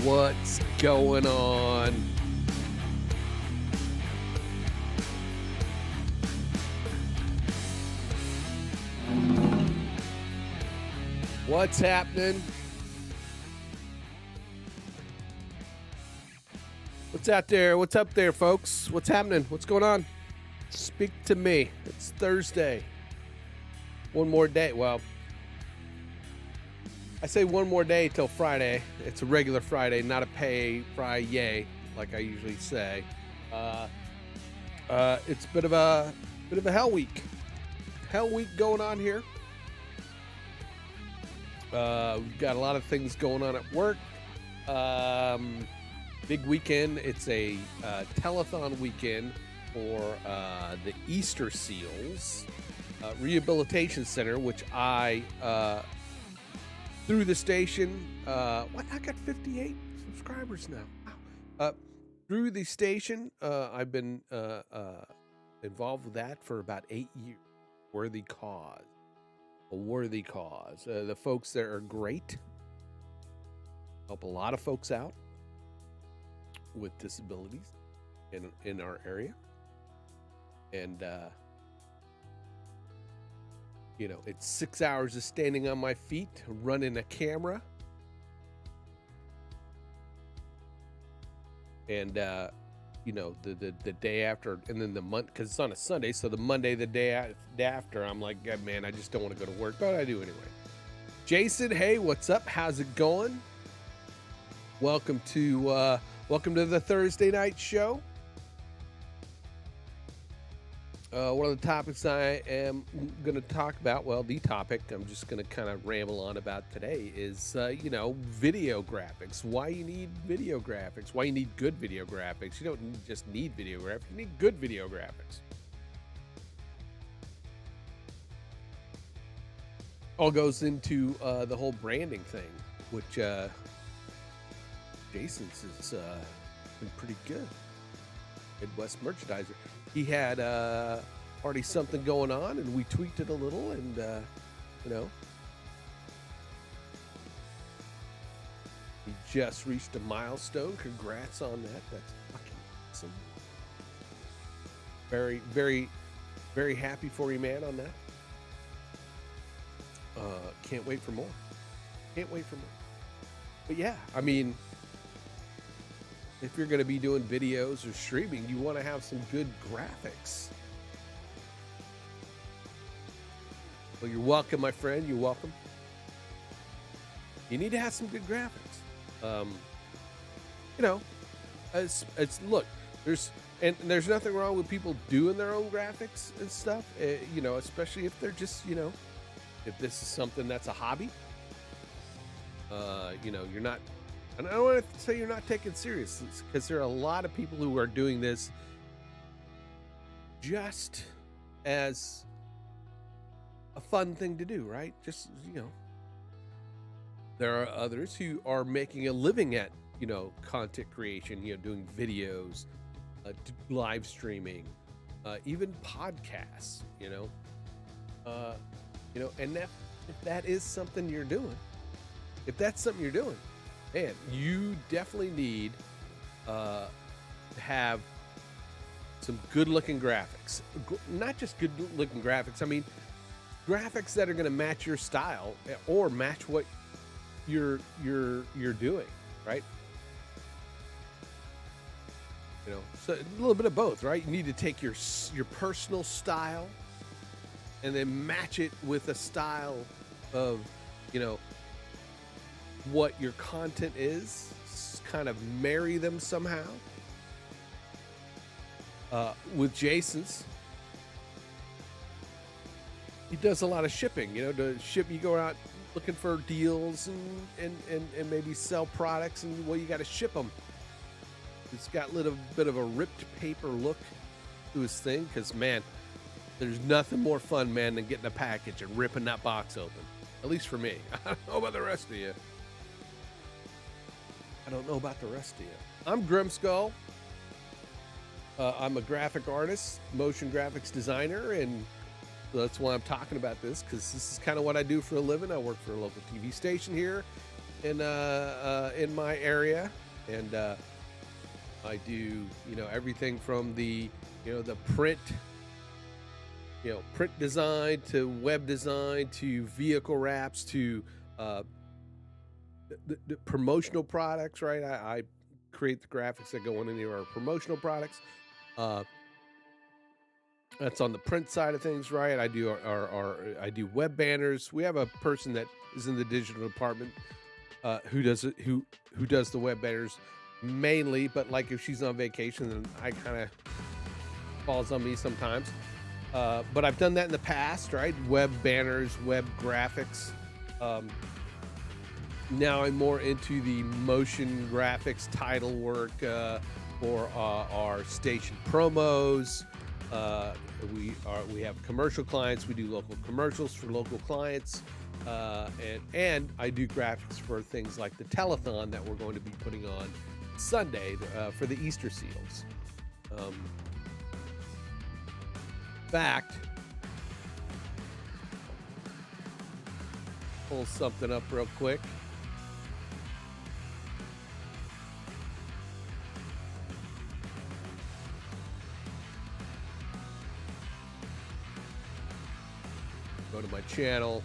What's going on? What's happening? What's out there? What's up there, folks? What's happening? What's going on? Speak to me. It's Thursday. One more day. Well, I say one more day till Friday. It's a regular Friday, not a pay Friday, like I usually say. It's a bit of a hell week. Hell week going on here. We've got a lot of things going on at work. Big weekend. It's a telethon weekend for the Easter Seals Rehabilitation Center, which I through the station. What? I got 58 subscribers now. Wow. Through the station, I've been involved with that for about 8 years. Worthy cause. A worthy cause. The folks there are great. Help a lot of folks out with disabilities in our area. And, it's 6 hours of standing on my feet, running a camera. And, the day after, and then the month, because it's on a Sunday, so the Monday, the day after, I'm like, God, man, I just don't want to go to work, but I do anyway. Jason, hey, what's up? How's it going? Welcome to the Thursday night show. One of the topics I am going to talk about, well, the topic I'm just going to kind of ramble on about today is, video graphics. Why you need video graphics. Why you need good video graphics. You don't just need video graphics. You need good video graphics. All goes into the whole branding thing, which Jason's has been pretty good. Midwest Merchandiser. He had already something going on, and we tweaked it a little, and he just reached a milestone. Congrats on that. That's fucking awesome. Very, very, very happy for you, man, on that. Can't wait for more. Can't wait for more. But yeah, I mean, if you're going to be doing videos or streaming, you want to have some good graphics. Well, you're welcome, my friend. You're welcome. You need to have some good graphics. Look, there's nothing wrong with people doing their own graphics and stuff. Especially if they're just, if this is something that's a hobby. You're not. And I don't want to say you're not taking serious, because there are a lot of people who are doing this just as a fun thing to do, right? Just, there are others who are making a living at, content creation, doing videos, live streaming, even podcasts, and if that is something you're doing, man, you definitely need to have some good-looking graphics. Not just good-looking graphics. I mean, graphics that are going to match your style or match what you're doing, right? So a little bit of both, right? You need to take your personal style and then match it with a style of, what your content is, kind of marry them somehow. With Jason's, he does a lot of shipping, to ship. You go out looking for deals and maybe sell products, and you got to ship them. It's got a little bit of a ripped paper look to his thing, because man, there's nothing more fun, man, than getting a package and ripping that box open. At least for me. I don't know about the rest of you. I'm Grimskull. I'm a graphic artist, motion graphics designer, and that's why I'm talking about this, because this is kind of what I do for a living. I work for a local TV station here in my area, and I do everything from the print design to web design to vehicle wraps to uh, the promotional products. Right, I create the graphics that go on any of our promotional products. Uh, that's on the print side of things, right? I do I do web banners. We have a person that is in the digital department who does it, who does the web banners mainly, but like if she's on vacation, then I kind of falls on me sometimes. But I've done that in the past, right? Web banners, web graphics. Um, Now I'm more into the motion graphics, title work for our station promos. Uh, we have commercial clients. We do local commercials for local clients, and I do graphics for things like the telethon that we're going to be putting on Sunday for the Easter seals. Fact, pull something up real quick. Go to my channel.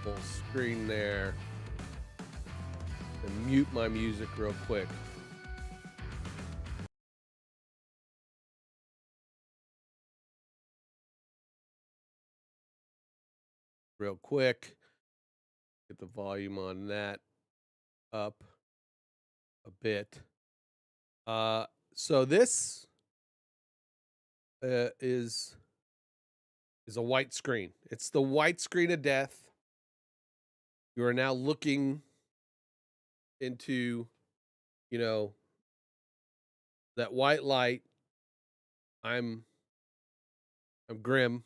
Full screen there. And mute my music real quick. Real quick. Get the volume on that up a bit. So this is a white screen. It's the white screen of death. You are now looking into, that white light. I'm Grim,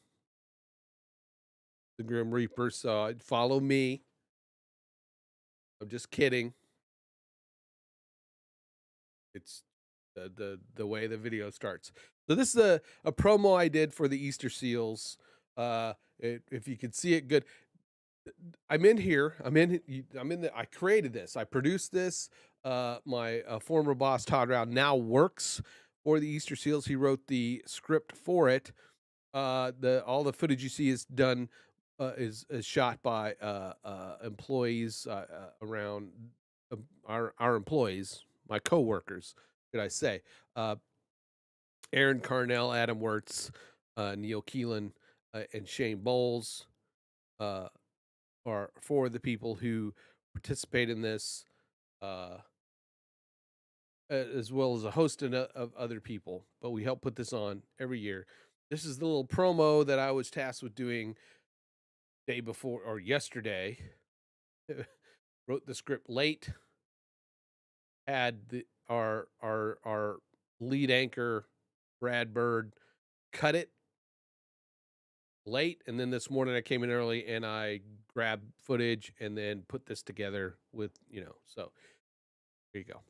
the Grim Reaper. So follow me. I'm just kidding. It's the way the video starts. So this is a promo I did for the Easter seals. If you could see it good. I'm in here. I created this. I produced this. My former boss, Todd Rao, now works for the Easter seals. He wrote the script for it. All the footage you see is done, is shot by employees around our employees, my coworkers, should I say. Aaron Carnell, Adam Wirtz, Neil Keelan, and Shane Bowles are for the people who participate in this, as well as a host of other people. But we help put this on every year. This is the little promo that I was tasked with doing day before or yesterday. Wrote the script late. Had our lead anchor Brad Bird cut it late, and then this morning I came in early and I grabbed footage and then put this together with so there you go.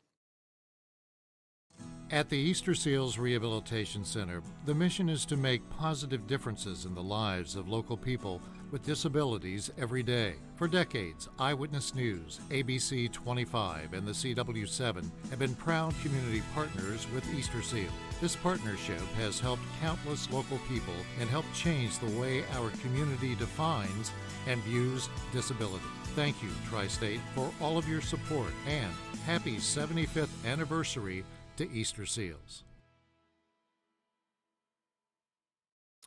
At the Easter Seals Rehabilitation Center, the mission is to make positive differences in the lives of local people with disabilities every day. For decades, Eyewitness News, ABC 25, and the CW7 have been proud community partners with Easter Seal. This partnership has helped countless local people and helped change the way our community defines and views disability. Thank you, Tri-State, for all of your support, and happy 75th anniversary to Easter Seals.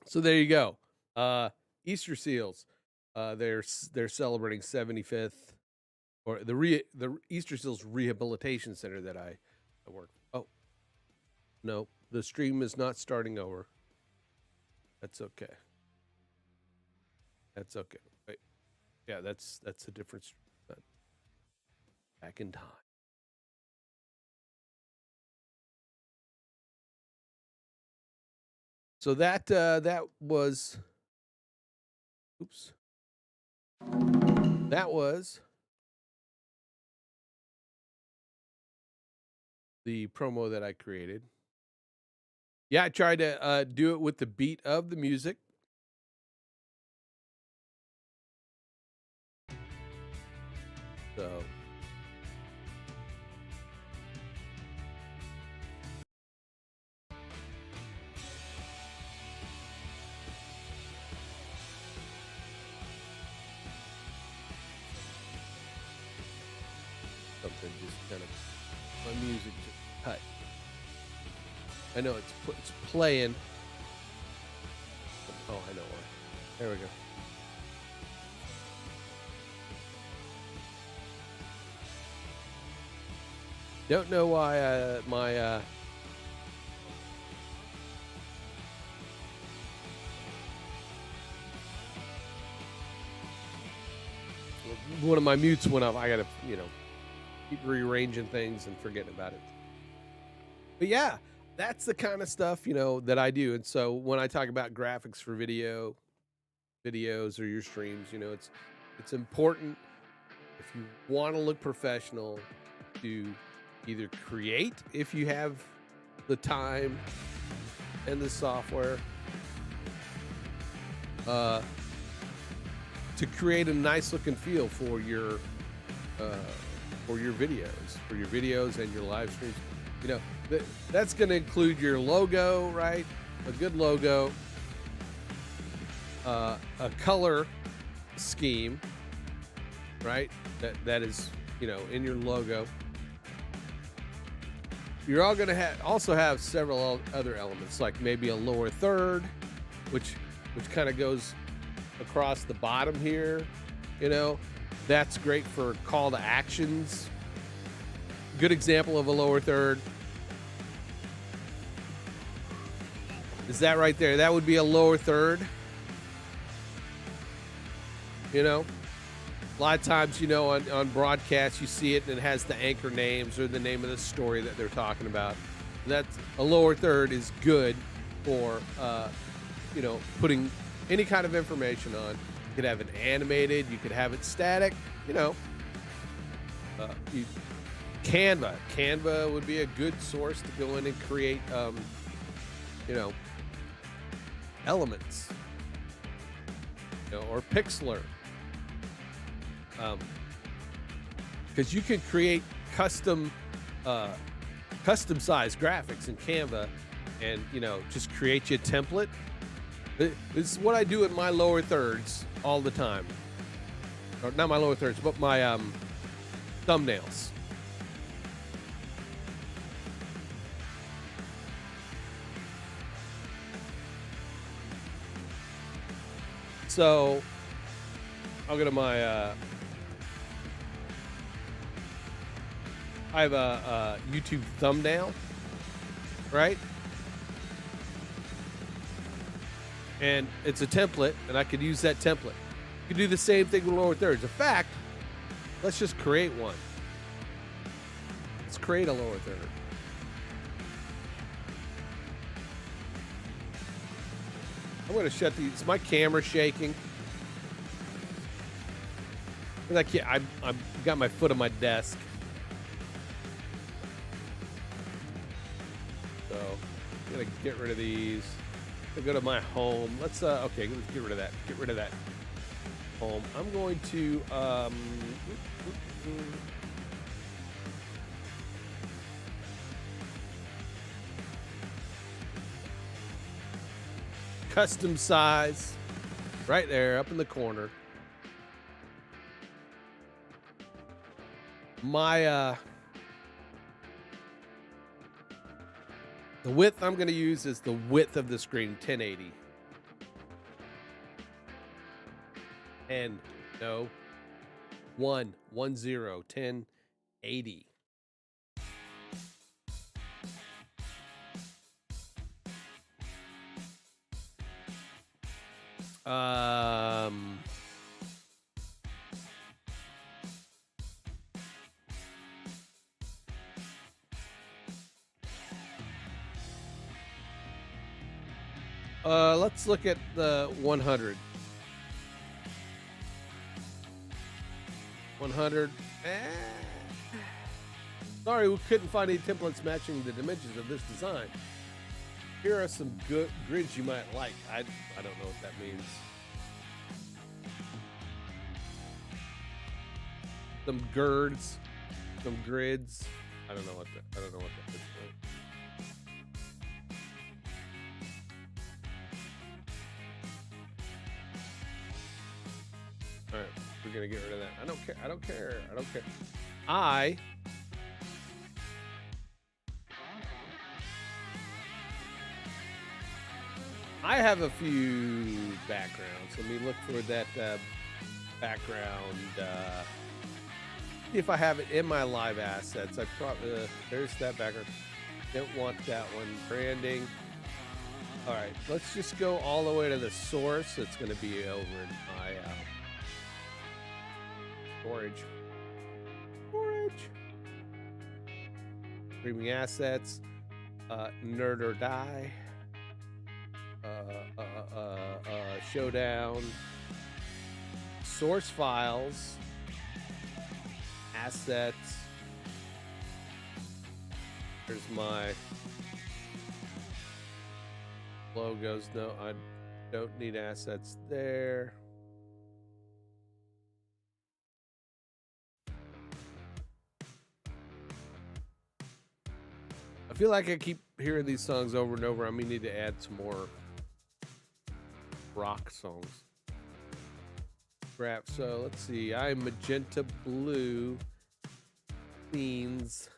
So there you go. Easter Seals. They're celebrating 75th, or the Easter Seals Rehabilitation Center that I work. Oh no, the stream is not starting over. That's okay. That's okay. Wait, yeah, that's a different. Back in time. So that was, oops, that was the promo that I created. Yeah, I tried to do it with the beat of the music. So something just kind of my music just cut. I know it's playing. Oh, I know why. There we go. Don't know why my one of my mutes went off. I gotta, keep rearranging things and forgetting about it. But yeah, that's the kind of stuff, that I do. And so when I talk about graphics for videos or your streams, it's important if you want to look professional to either create if you have the time and the software to create a nice look and feel for your videos and your live streams. That's going to include your logo, right? A good logo, a color scheme, right? That is, in your logo. You're all going to also have several other elements, like maybe a lower third, which kind of goes across the bottom here. That's great for call to actions. Good example of a lower third is that right there. That would be a lower third. A lot of times, on broadcasts, you see it and it has the anchor names or the name of the story that they're talking about. That's a lower third is good for, putting any kind of information on. You could have it animated. You could have it static. Canva would be a good source to go in and create, elements, or Pixlr. Because you can create custom sized graphics in Canva and, just create you a template. This is what I do in my lower thirds all the time. Or not my lower thirds, but my thumbnails. So I'll go to my I have a YouTube thumbnail, right? And it's a template, and I could use that template. You can do the same thing with lower thirds. In fact, let's just create one. Let's create a lower third. I'm going to shut these. Is my camera shaking? I've got my foot on my desk. So I'm going to get rid of these. I'll go to my home. Let's get rid of that. Get rid of that home. I'm going to custom size right there up in the corner. My the width I'm going to use is the width of the screen, 1080. And no, 1080. Let's look at the 100. 100. Sorry, we couldn't find any templates matching the dimensions of this design. Here are some good grids you might like. I don't know what that means. Some girds, some grids. I don't know what that is. All right, we're gonna get rid of that. I don't care. I don't care. I don't care. I have a few backgrounds. Let me look for that background. See if I have it in my live assets. I probably there's that background. Don't want that one. Branding. All right, let's just go all the way to the source. It's going to be over in my storage. Streaming assets. Nerd or die. Showdown. Source files. Assets. There's my logos. No, I don't need assets there. I feel like I keep hearing these songs over and over. I may need to add some more rock songs. Crap. So let's see. I'm magenta blue. Scenes.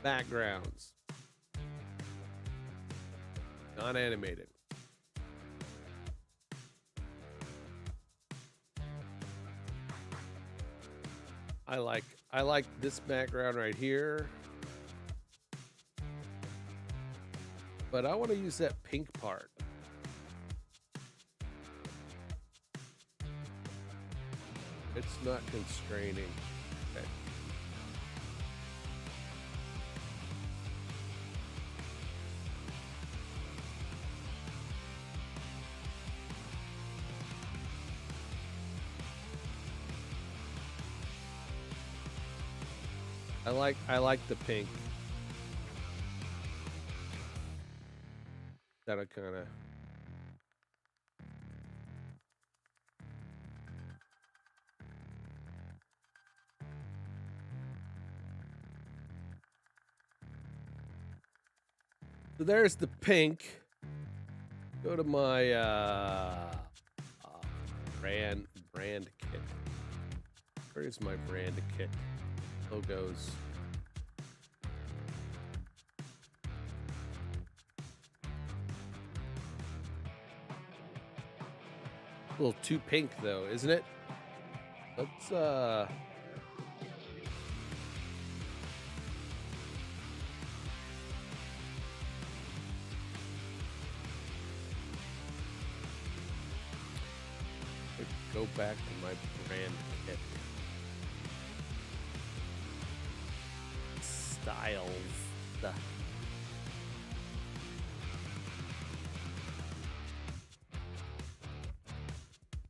Backgrounds. Non-animated. I like this background right here. But I want to use that pink part. It's not constraining. Okay. I like the pink. That'll kind of. So there's the pink. Go to my brand kit. Where's my brand kit? Logos. A little too pink though, isn't it? Let's go back to my brand kit. Styles.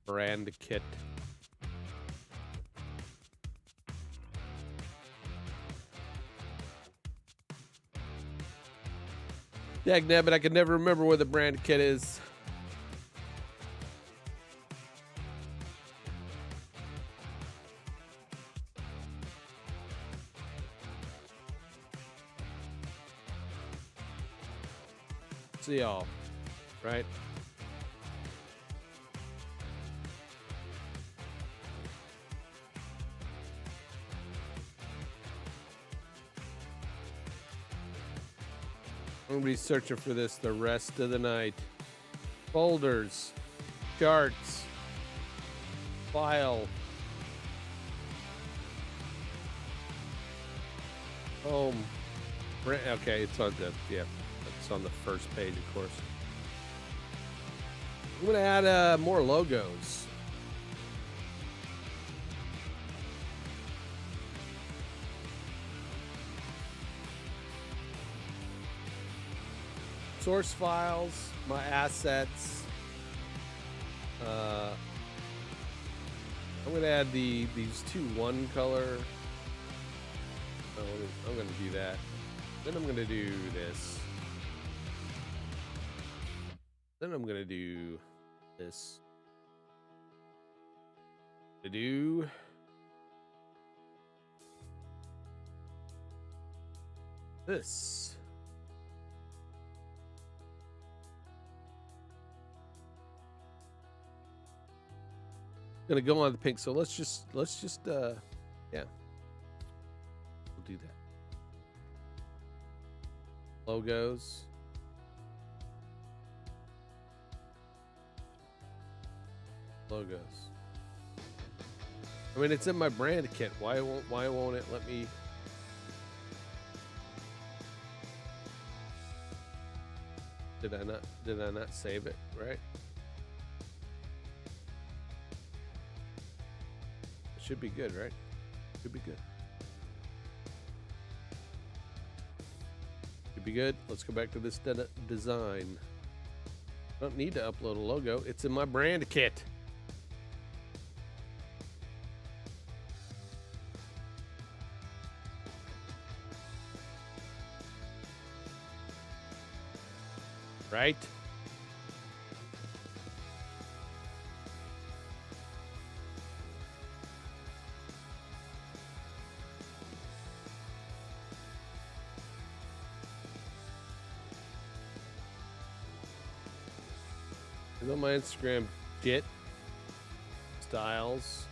Brand kit. Dagnabbit, I can never remember where the brand kit is. See y'all, right? I'm gonna be searching for this the rest of the night. Folders, charts, file, home. Okay, it's on the it's on the first page, of course. I'm gonna add more logos. Source files, my assets. I'm gonna add these two one color I'm going to do that. Then I'm going to do this. Then I'm going to do this. To do this. Gonna go on the pink, so let's just yeah, we'll do that. Logos. I mean, it's in my brand kit. Why won't it let me? Did I not save it, right? It should be good, right? Should be good. Should be good. Let's go back to this design. Don't need to upload a logo. It's in my brand kit. Right? It's on my Instagram. Get styles,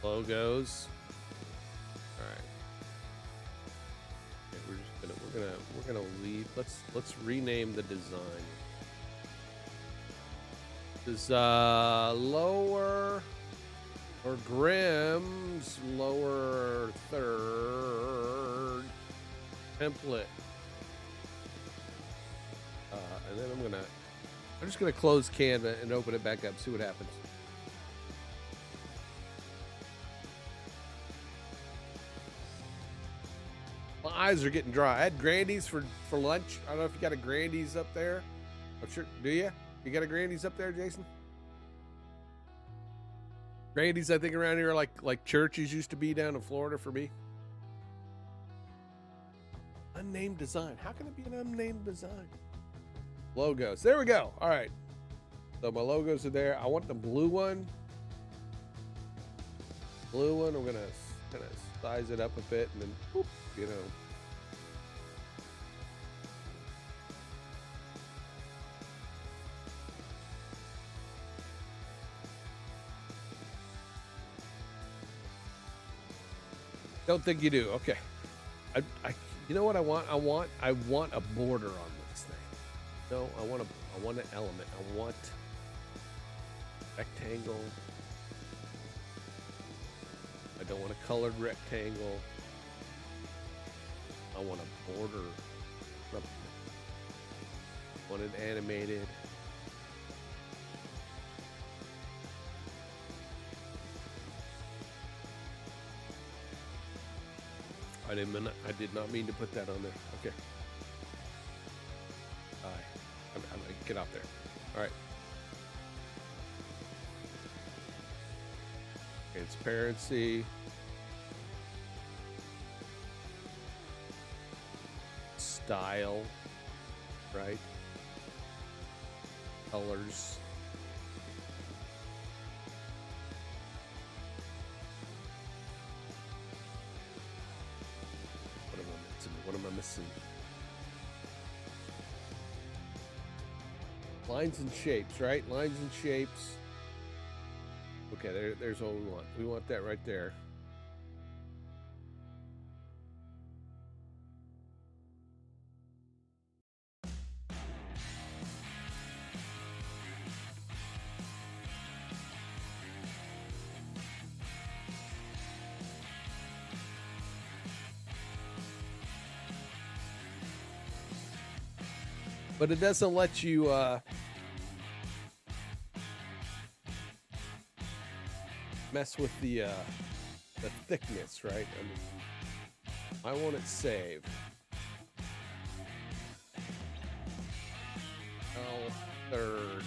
logos. All right. Okay, we're gonna leave. Let's rename the design. This is lower or Grimm's lower third template. And then I'm just gonna close Canva and open it back up, see what happens. My eyes are getting dry. I had Grandy's for lunch. I don't know if you got a Grandy's up there. I'm sure. Do you? You got a Grandy's up there, Jason? Grandy's, I think, around here like churches used to be down in Florida for me. Unnamed design. How can it be an unnamed design? Logos. There we go. All right. So my logos are there. I want the blue one. Blue one. I'm gonna kind of size it up a bit, and then, whoop, you know. Don't think you do. Okay. You know what I want? I want a border on this thing. No, I want an element. I want rectangle. I don't want a colored rectangle. I want a border. I want it animated. I did not mean to put that on there. Okay. All right. I'm gonna get out there. All right. Transparency. Style. Right. Colors. What am I missing? Lines and shapes, right? Lines and shapes. Okay, there's what we want. We want that right there. But it doesn't let you mess with the thickness, right? I mean, I want it saved. Third.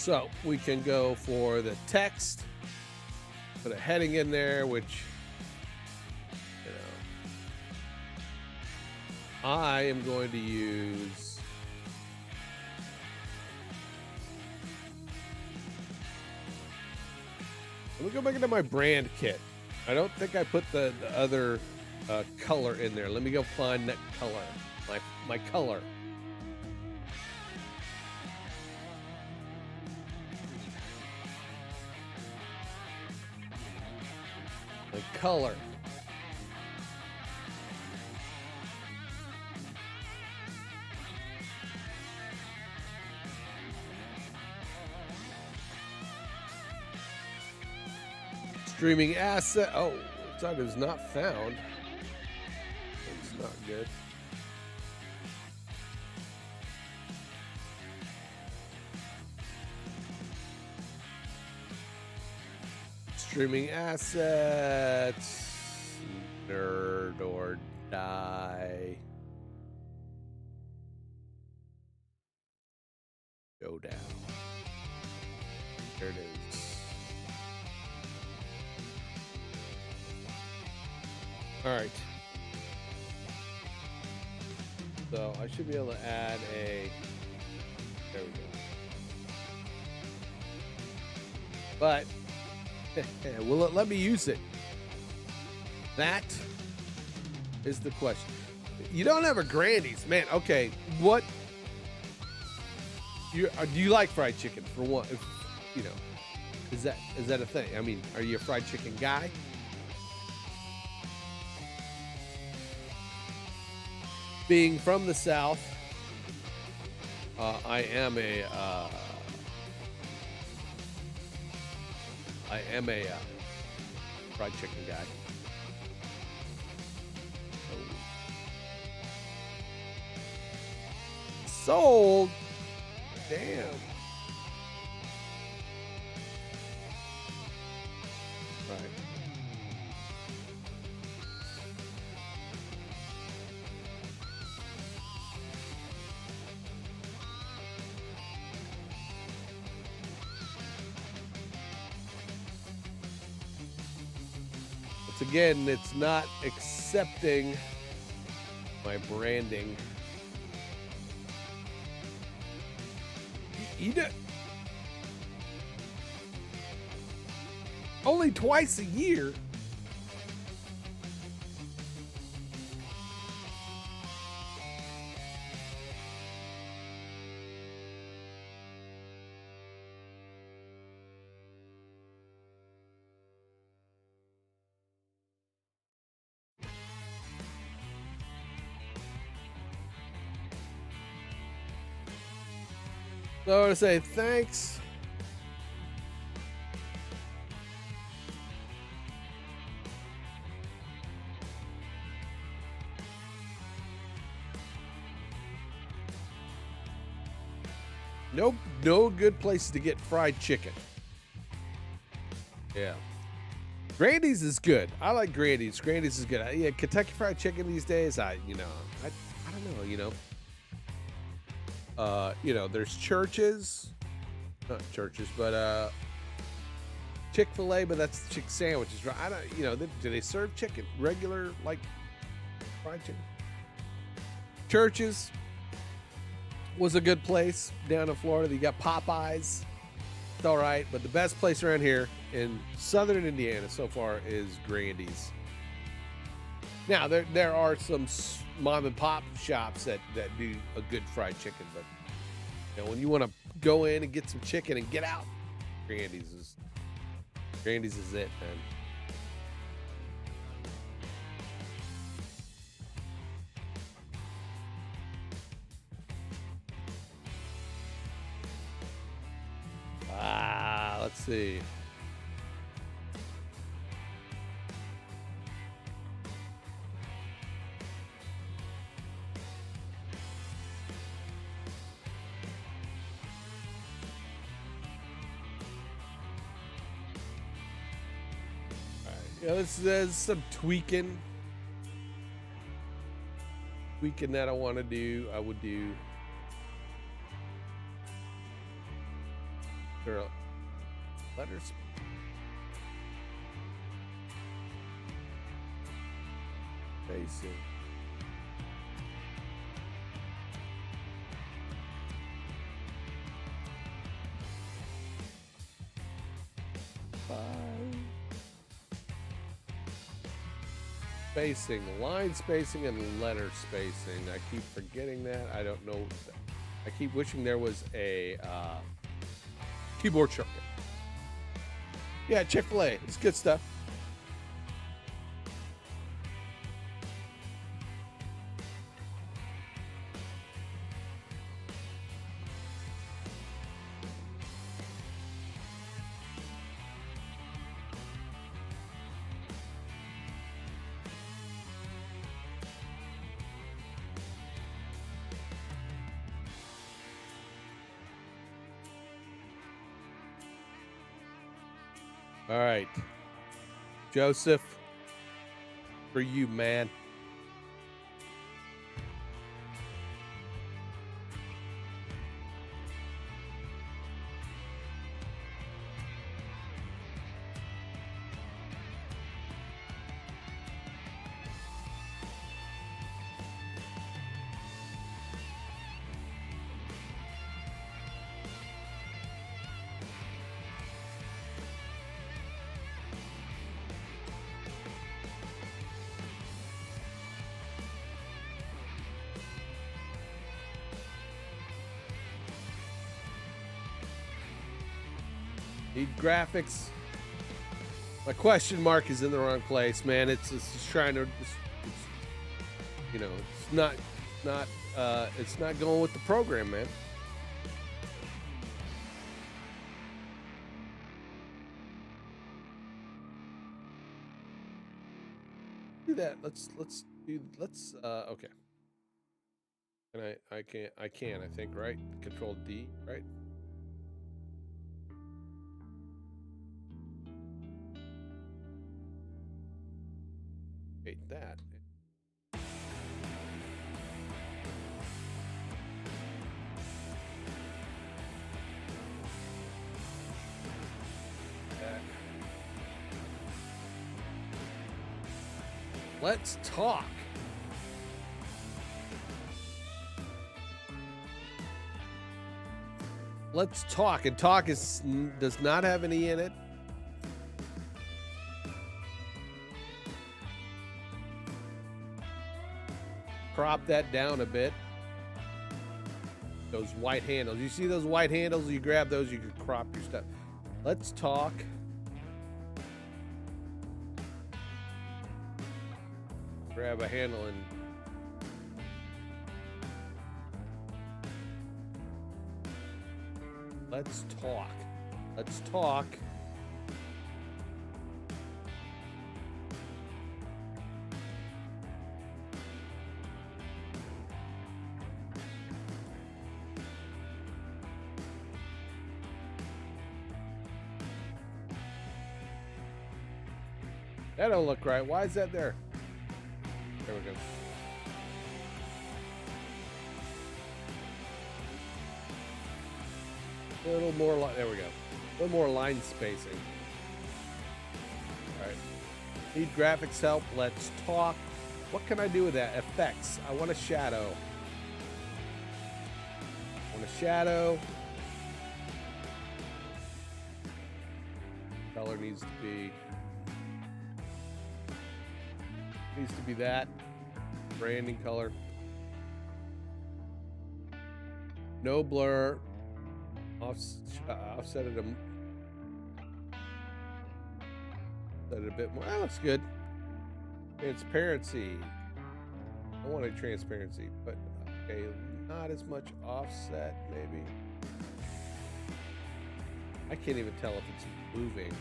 So we can go for the text, put a heading in there, which, you know, I am going to use let me go back into my brand kit. I don't think I put the other color in there. Let me go find that color, my color. The color. Streaming asset. Oh, that is not found. It's not good. Streaming assets, nerd or die. Go down. There it is. All right. So I should be able to add a. There we go. But. Will it let me use it? That is the question. You don't have a Grandy's, man. Okay, what? Do you like fried chicken? For one, if, you know, is that a thing? I mean, are you a fried chicken guy? Being from the South, I am a. Fried chicken guy. Sold. Damn. Right. Again, it's not accepting my branding. Eat it only twice a year. So I want to say thanks. No good places to get fried chicken. Yeah. Grandy's is good. I like Grandy's. Grandy's is good. Yeah, Kentucky Fried Chicken these days, I don't know, there's Church's, not Church's, but Chick-fil-A, but that's the chicken sandwiches, right? I don't, do they serve chicken, regular, like, fried chicken? Church's was a good place down in Florida. You got Popeyes. It's all right, but the best place around here in southern Indiana so far is Grandy's. Now, there are some mom and pop shops that do a good fried chicken, but when you want to go in and get some chicken and get out, Grandy's is it, man. Let's see. There's some tweaking that I want to do. I would do There are letters. Spacing. Spacing, line spacing, and letter spacing. I keep forgetting that. I don't know. I keep wishing there was a keyboard shortcut. Yeah, Chick-fil-A. It's good stuff. All right, Joseph, for you, man. Need graphics. My question mark is in the wrong place, man. It's just trying to, you know, it's not going with the program, man. Do that. Let's okay. And I can, I think, right? Control D, right? That. Let's talk. Let's talk. And talk does not have an E in it. Crop that down a bit. Those white handles. You see those white handles? You grab those, you can crop your stuff. Let's talk. Grab a handle and let's talk. Let's talk. That don't look right. Why is that there? There we go. A little more, there we go. A little more line spacing. All right. Need graphics help. Let's talk. What can I do with that? Effects. I want a shadow. I want a shadow. Color needs to be that. Branding color. No blur. Offset it a bit more. That looks good. Transparency. I want a transparency, but okay, not as much offset, maybe. I can't even tell if it's moving.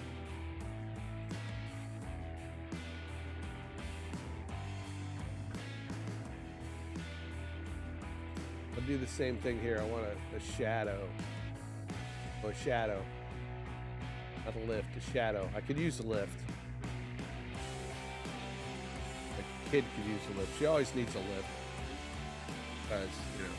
I'll do the same thing here. I want a shadow. Oh, a shadow. Not a lift, a shadow. I could use a lift. A kid could use a lift. She always needs a lift. Because, you know.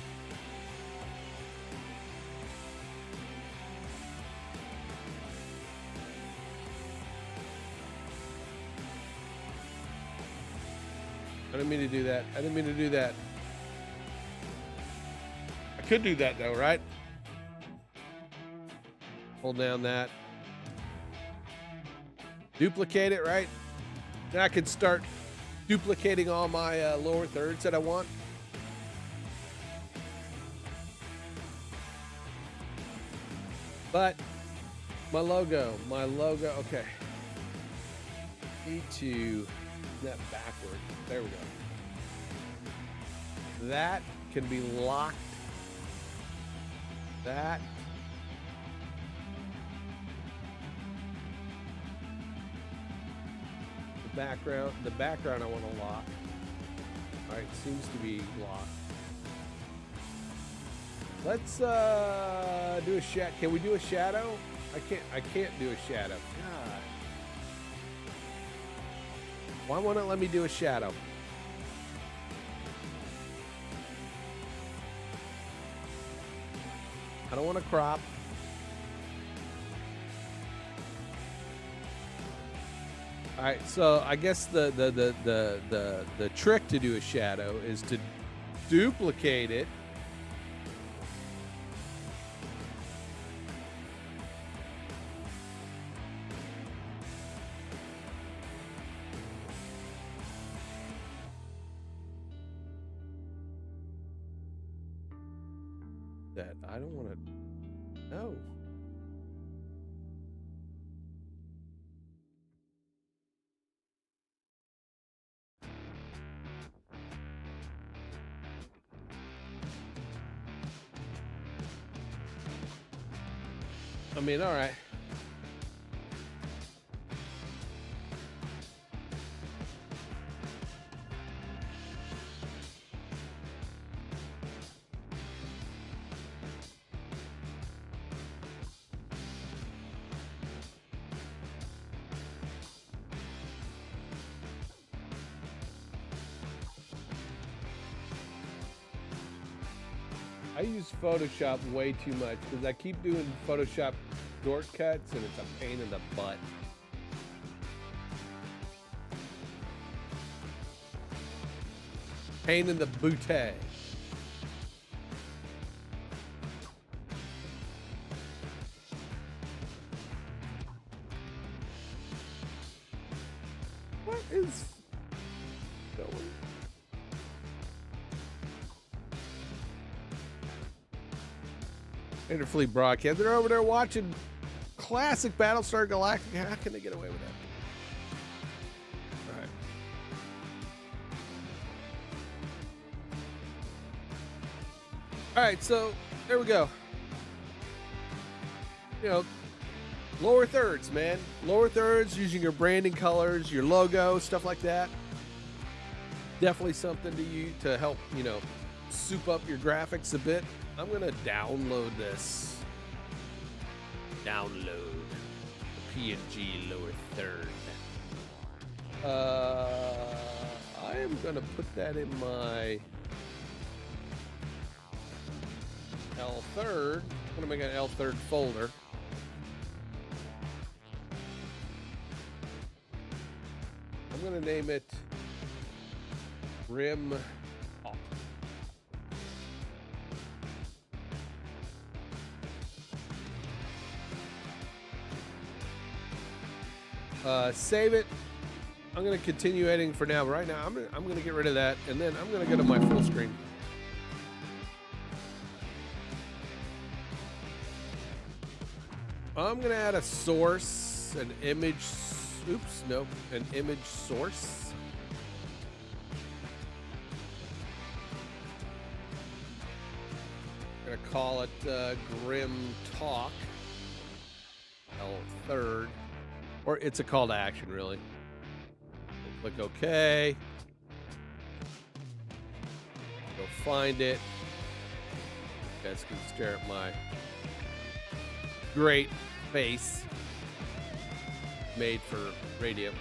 I didn't mean to do that. I didn't mean to do that. I could do that though, right? Hold down that. Duplicate it, right? Then I could start duplicating all my lower thirds that I want. But my logo, okay. Need to that backward. There we go. That can be locked. That. The background I want to lock. All right, seems to be locked. Let's do a shadow. Can we do a shadow? I can't do a shadow. God. Why won't it let me do a shadow? I don't want to crop. All right, so I guess the trick to do a shadow is to duplicate it. That I don't want to. No. I mean, all right. I use Photoshop way too much because I keep doing Photoshop shortcuts and it's a pain in the butt. Pain in the booty. What is going on? Interfleet broadcast. They're over there watching classic Battlestar Galactica. How can they get away with that? All right. All right, so there we go. You know, lower thirds, man. Lower thirds using your branding colors, your logo, stuff like that. Definitely something to you to help, you know, soup up your graphics a bit. I'm gonna download this. Download the PNG lower third. I am gonna put that in my L third. I'm gonna make an L third folder. I'm gonna name it Rim save it. I'm gonna continue editing for now, but right now I'm gonna get rid of that, and then I'm gonna go to my full screen. I'm gonna add a source, an image. Oops, nope, an image source. I'm gonna call it Grim Talk. L3rd. Or it's a call to action, really. We'll click OK. Go find it. You guys can stare at my great face made for radio.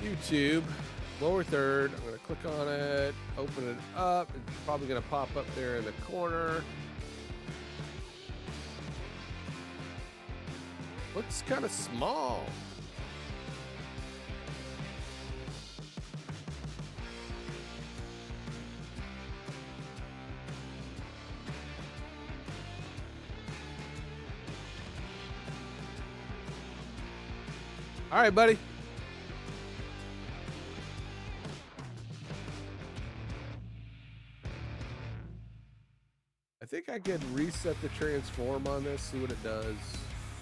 YouTube, lower third. I'm going to click on it, open it up. It's probably going to pop up there in the corner. Looks kind of small. All right, buddy. I think I could reset the transform on this, see what it does.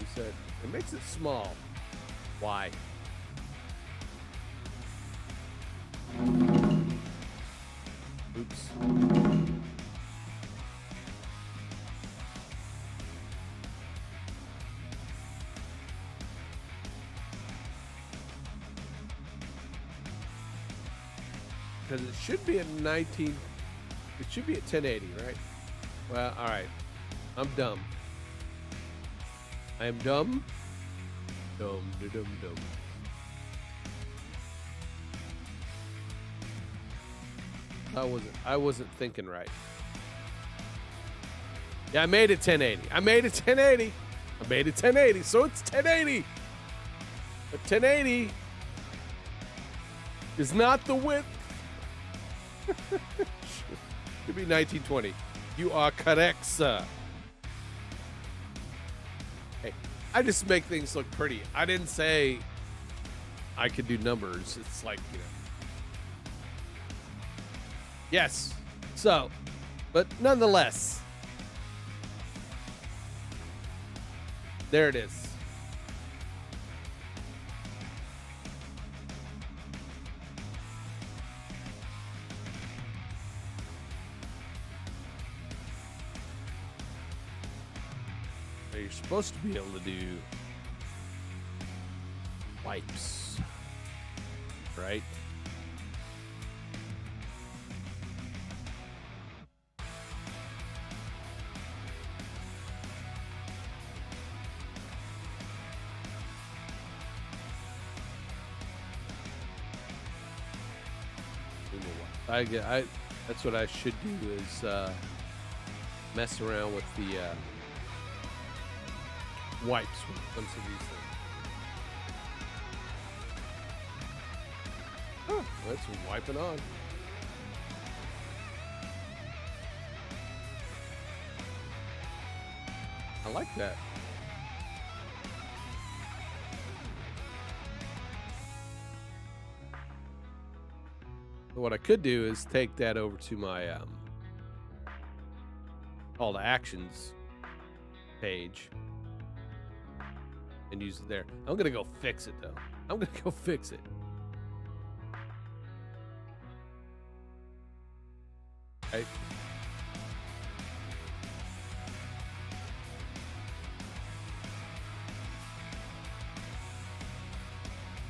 Reset. It makes it small. Why? Oops. Because it should be at 19. It should be at 1080, right? Well, all right. I'm dumb. I am dumb. Dumb. I wasn't thinking right. Yeah, I made it 1080. I made it 1080. So it's 1080. But 1080 is not the width. Should be 1920. You are correct, sir. Hey, I just make things look pretty. I didn't say I could do numbers. It's like, you know. Yes. So, but nonetheless, there it is. Now you're supposed to be able to do wipes, right? That's what I should do is mess around with the wipes when it comes to these things. Oh, let's wipe it on. I like that. What I could do is take that over to my call to actions page and use it there. I'm gonna go fix it though. I'm gonna go fix it. Right.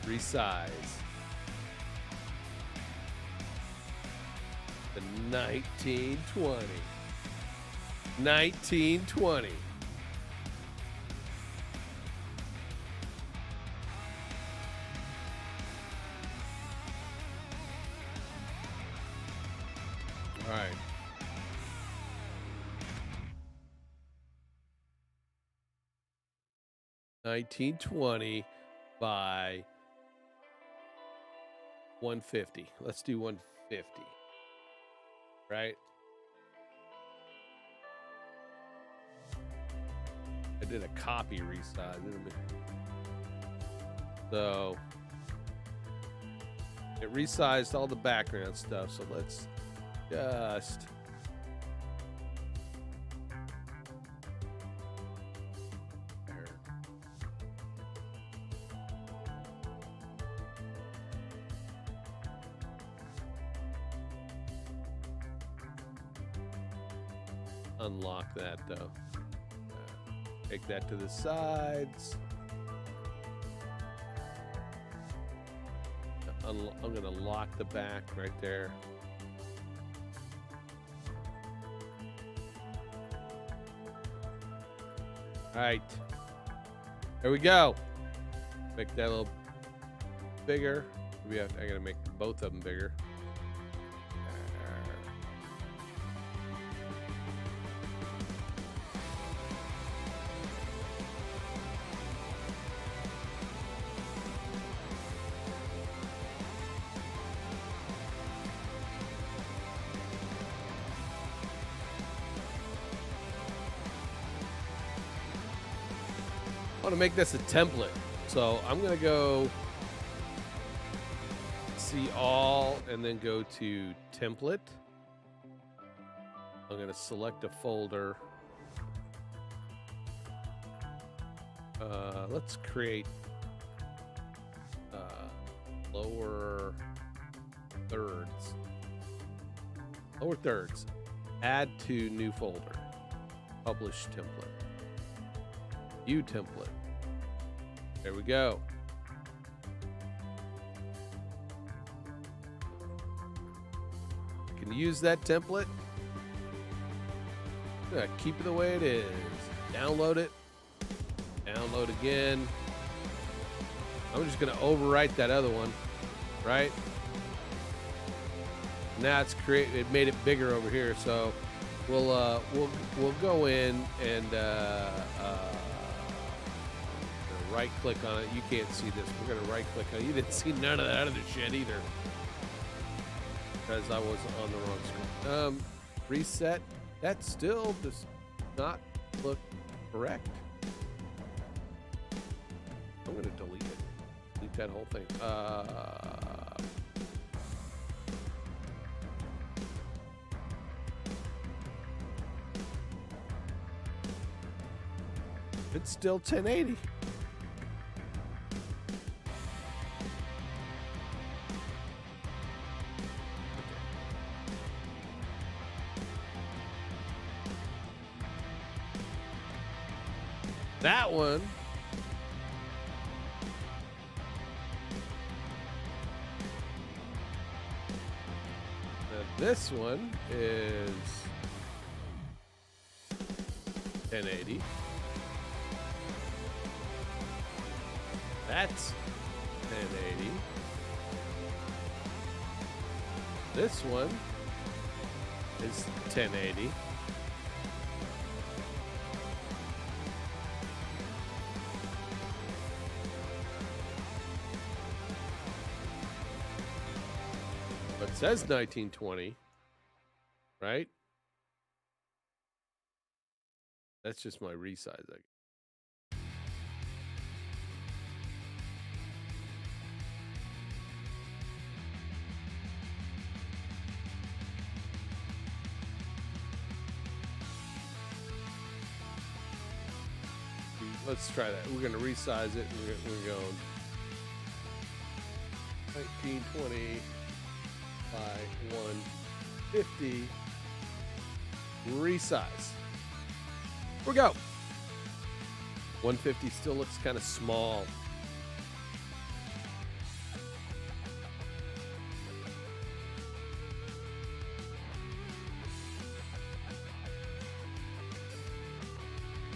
Resize. The 1920. 1920. All right. $19.20 by $150. Let's do $150. Right? I did a copy resize. So it resized all the background stuff. So let's just there. Unlock that though. Take that to the sides. I'm going to lock the back right there. All right. There we go. Make that a little bigger. I got to make both of them bigger. I want to make this a template So I'm going to go see all and then go to template. I'm going to select a folder. Let's create lower thirds. Lower thirds. Add to new folder. Publish template. View template. There we go. I can use that template. I'm gonna keep it the way it is. Download it. Download again. I'm just gonna overwrite that other one, right? Now it's it made it bigger over here, so we'll go in and right click on it. You can't see this. We're gonna right click on it. You didn't see none of that other shit either, because I was on the wrong screen. Reset. That still does not look correct. I'm gonna delete it. Delete that whole thing. It's still 1080. That one. This one is 1080. That's 1080. This one is 1080. But it says 1920, right? That's just my resize, I guess. Let's try that. We're going to resize it. We're going 1920 by 150. Resize. Here we go. 150 still looks kind of small.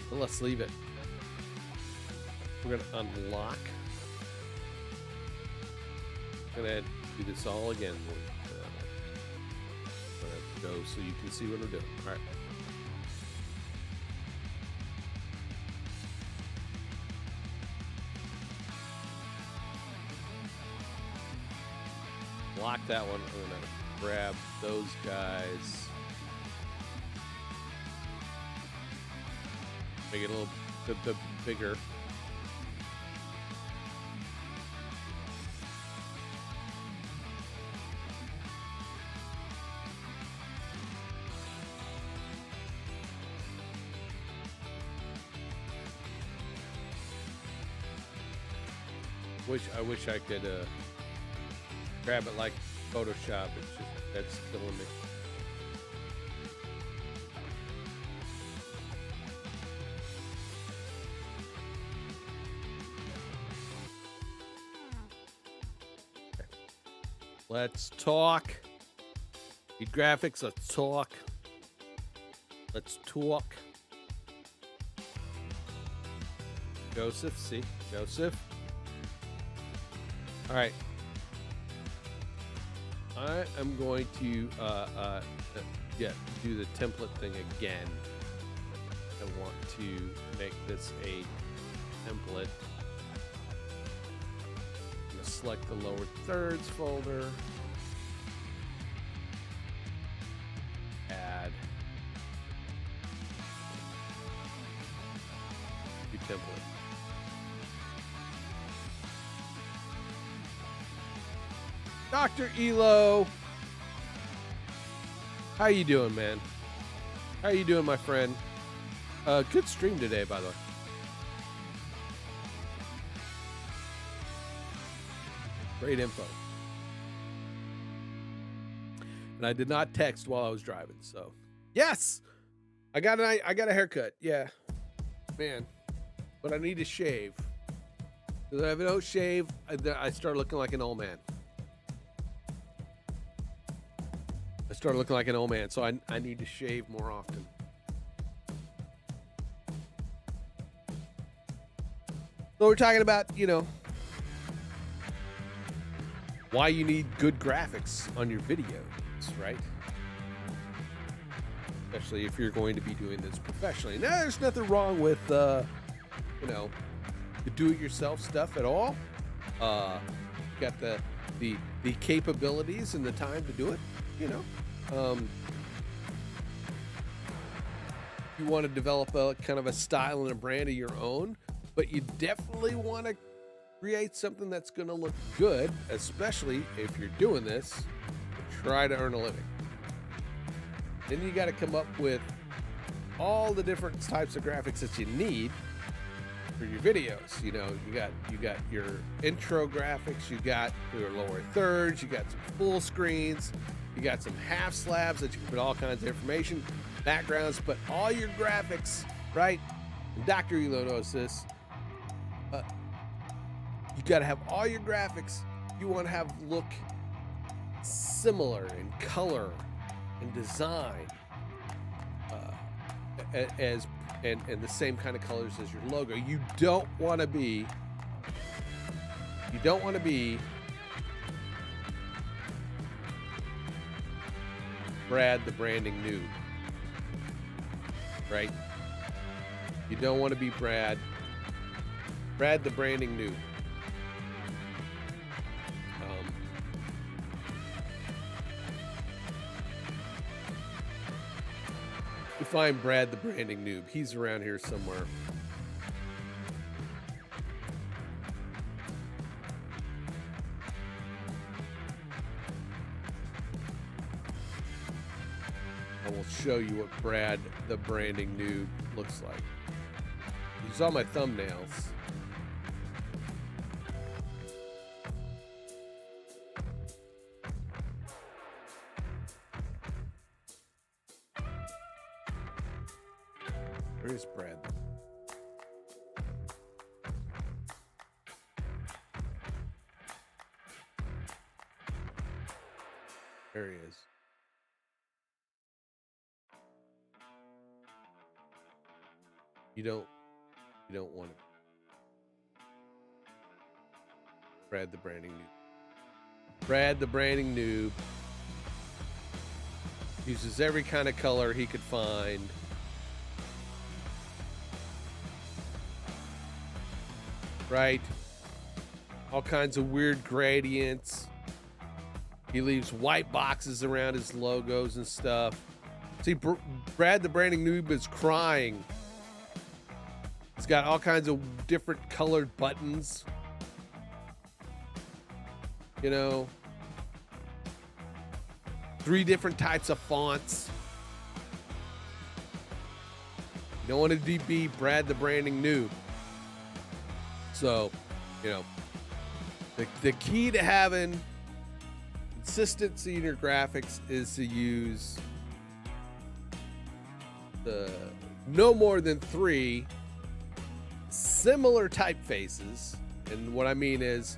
But let's leave it. We're going to unlock. I'm going to do this all again. Go so you can see what I'm doing. All right. Lock that one. I'm gonna grab those guys. Make it a little bit bigger. I wish I could grab it like Photoshop. It's just, that's killing me. Okay. Let's talk. Need graphics, let's talk. Let's talk. Joseph, see? Joseph. All right. I am going to do the template thing again. I want to make this a template. I'm going to select the lower thirds folder. Add. New template. Dr. Elo. How you doing, man? How you doing, my friend? Good stream today, by the way. Great info. And I did not text while I was driving, so yes, I got a haircut. Yeah, man, but I need to shave. Because if I don't shave, I start looking like an old man. So I need to shave more often. So we're talking about, why you need good graphics on your videos, right? Especially if you're going to be doing this professionally. Now, there's nothing wrong with, the do-it-yourself stuff at all. Got the capabilities and the time to do it, you want to develop a kind of a style and a brand of your own, but you definitely want to create something that's going to look good, especially if you're doing this to try to earn a living. Then you got to come up with all the different types of graphics that you need for your videos. You got your intro graphics, you got your lower thirds, you got some full screens, you got some half slabs that you can put all kinds of information, backgrounds, but all your graphics, right? And Dr. Elo knows this. You got to have all your graphics you want to have look similar in color and design, and the same kind of colors as your logo. You don't want to be Brad the branding noob, right? You don't want to be Brad the branding noob. You find Brad the branding noob. He's around here somewhere. I will show you what Brad the branding noob looks like. He's on my thumbnails. Where is Brad? There he is. You don't want it. Brad the branding noob. Brad the branding noob uses every kind of color he could find. Right? All kinds of weird gradients. He leaves white boxes around his logos and stuff. See, Brad the branding noob is crying. He's got all kinds of different colored buttons. 3 different types of fonts. You don't want to be Brad the branding noob. So, the key to having consistency in your graphics is to use no more than 3 similar typefaces. And what I mean is,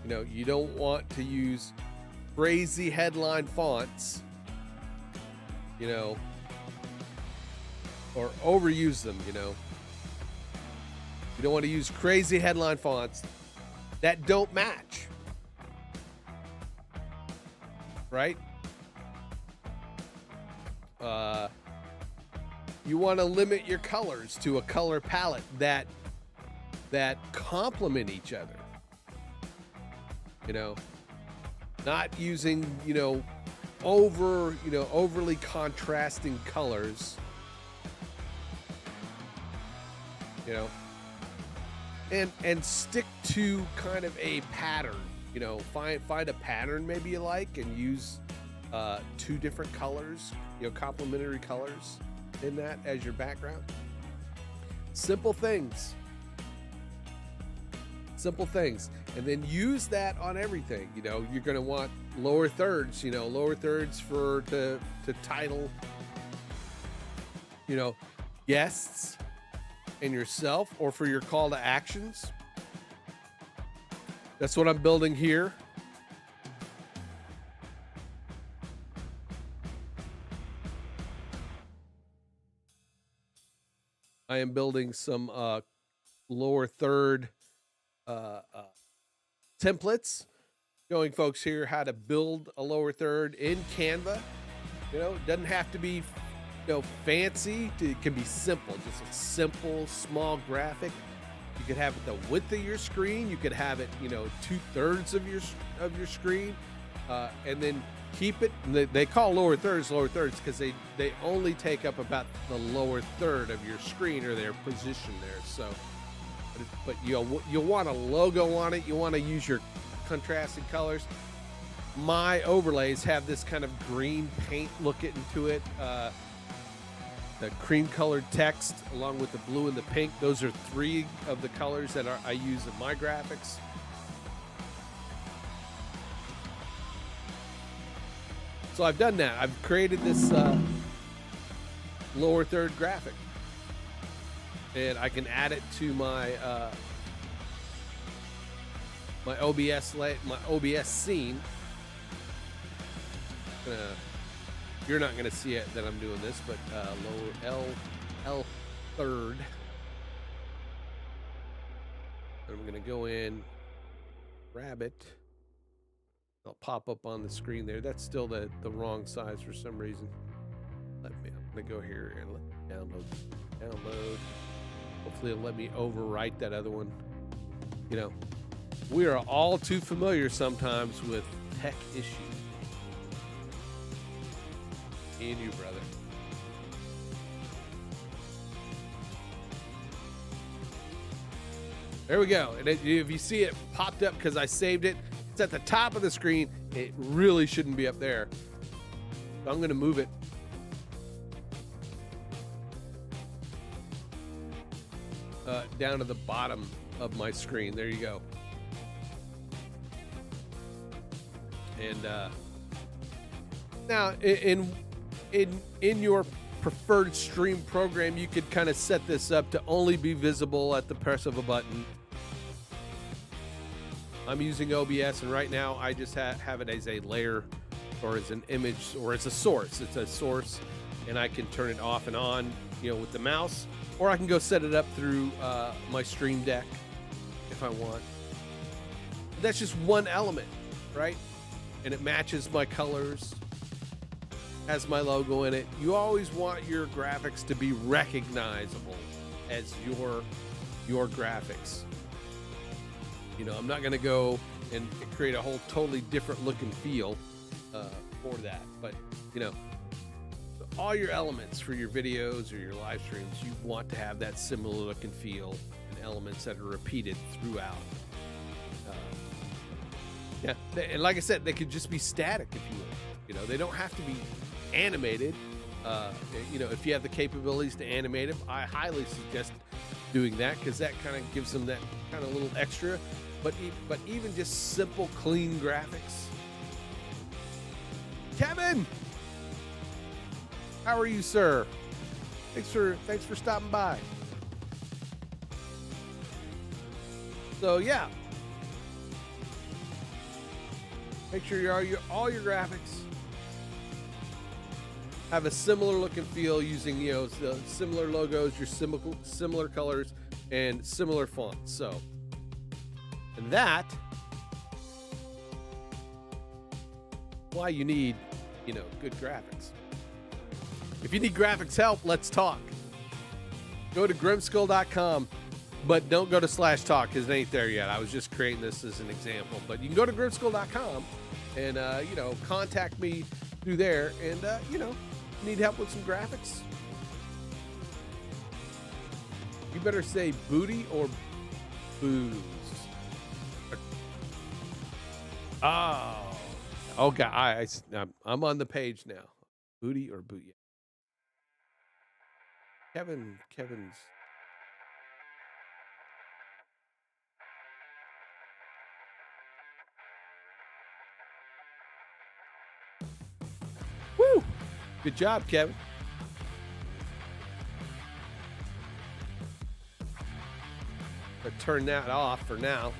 you don't want to use crazy headline fonts, or overuse them, You don't want to use crazy headline fonts that don't match. Right? You want to limit your colors to a color palette that complement each other. Not using, overly contrasting colors. And stick to kind of a pattern You know, find a pattern maybe you like and use 2 different colors, you know, complementary colors in that as your background. Simple things. Simple things. And then use that on everything. You know, you're going to want lower thirds, you know, lower thirds to title, you know, guests and yourself, or for your call to actions. That's what I'm building here. I am building some lower third templates, showing folks here how to build a lower third in Canva. You know, it doesn't have to be, you know, fancy. It can be simple, just a simple, small graphic. You could have it the width of your screen. You could have it, you know, 2/3 of your screen, and then keep it. They call lower thirds because they only take up about the lower third of your screen, or their position there. So, but you'll want a logo on it. You want to use your contrasting colors. My overlays have this kind of green paint look into it. The cream colored text along with the blue and the pink. Those are 3 of the colors that I use in my graphics. So I've done that. I've created this lower third graphic, and I can add it to my my OBS scene. You're not going to see it that I'm doing this, but lower L third. And I'm going to go in, grab it. I'll pop up on the screen there. That's still the wrong size for some reason. I'm going to go here and download. Hopefully it'll let me overwrite that other one. You know, we are all too familiar sometimes with tech issues. And you, brother. There we go. And if you see it popped up because I saved it, it's at the top of the screen. It really shouldn't be up there. So I'm going to move it. Down to the bottom of my screen. There you go. And now in your preferred stream program, you could kind of set this up to only be visible at the press of a button. I'm using OBS, and right now I just have it as a layer, or as an image, or as a source. It's a source, and I can turn it off and on, you know, with the mouse, or I can go set it up through my Stream Deck if I want. That's just one element, right? And it matches my colors, has my logo in it. You always want your graphics to be recognizable as your graphics. You know, I'm not going to go and create a whole totally different look and feel for that. But, you know, all your elements for your videos or your live streams, you want to have that similar look and feel, and elements that are repeated throughout. Yeah, and like I said, they could just be static if you want. You know, they don't have to be animated. You know, if you have the capabilities to animate them, I highly suggest doing that, because that kind of gives them that kind of little extra. But even just simple, clean graphics. Kevin, how are you, sir? Thanks for stopping by. So yeah, make sure all your graphics have a similar look and feel, using, you know, the similar logos, your similar colors, and similar fonts. So, and that, why you need, you know, good graphics. If you need graphics help, let's talk. Go to grimskull.com, but don't go to /talk, because it ain't there yet. I was just creating this as an example, but you can go to grimskull.com and you know, contact me through there, and you know, need help with some graphics, you better say booty or booze. Oh, okay. I'm on the page now. Booty or boot? Kevin's. Woo! Good job, Kevin. But turn that off for now.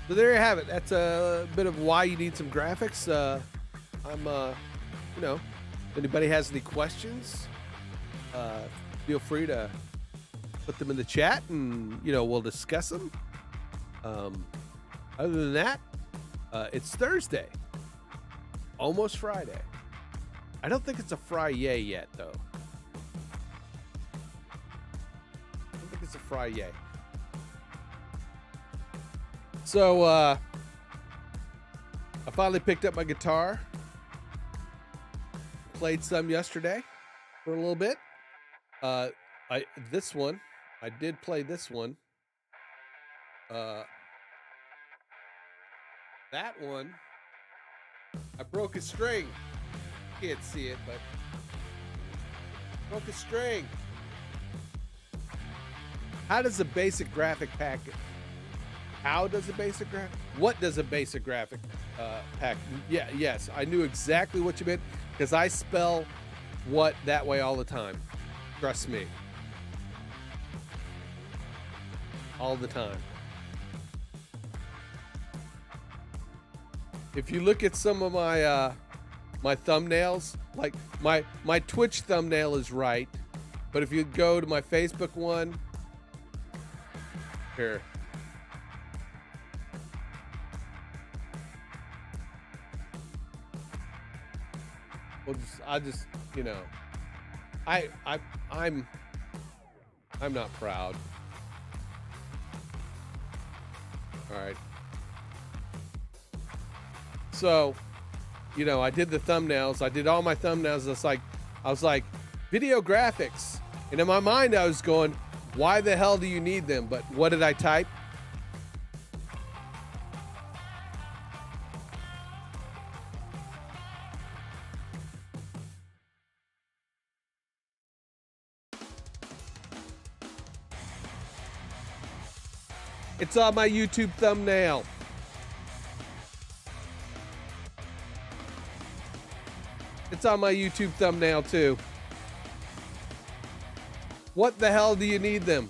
So there you have it. That's a bit of why you need some graphics. If anybody has any questions, feel free to put them in the chat and, we'll discuss them. Other than that, it's Thursday. Almost Friday. I don't think it's a Friday yet, though. I don't think it's a Friday. So, I finally picked up my guitar. Played some yesterday for a little bit. I did play this one. That one, I broke a string. Can't see it, but broke a string. How does a basic graphic package? What does a basic graphic pack? Yeah, yes, I knew exactly what you meant because I spell what that way all the time. Trust me. All the time. If you look at some of my my thumbnails, like my Twitch thumbnail is right, but if you go to my Facebook one, here. I'm not proud. All right. So, I did the thumbnails. I did all my thumbnails. I was like, video graphics. And in my mind, I was going, why the hell do you need them? But what did I type? It's on my YouTube thumbnail. It's on my YouTube thumbnail too. What the hell do you need them?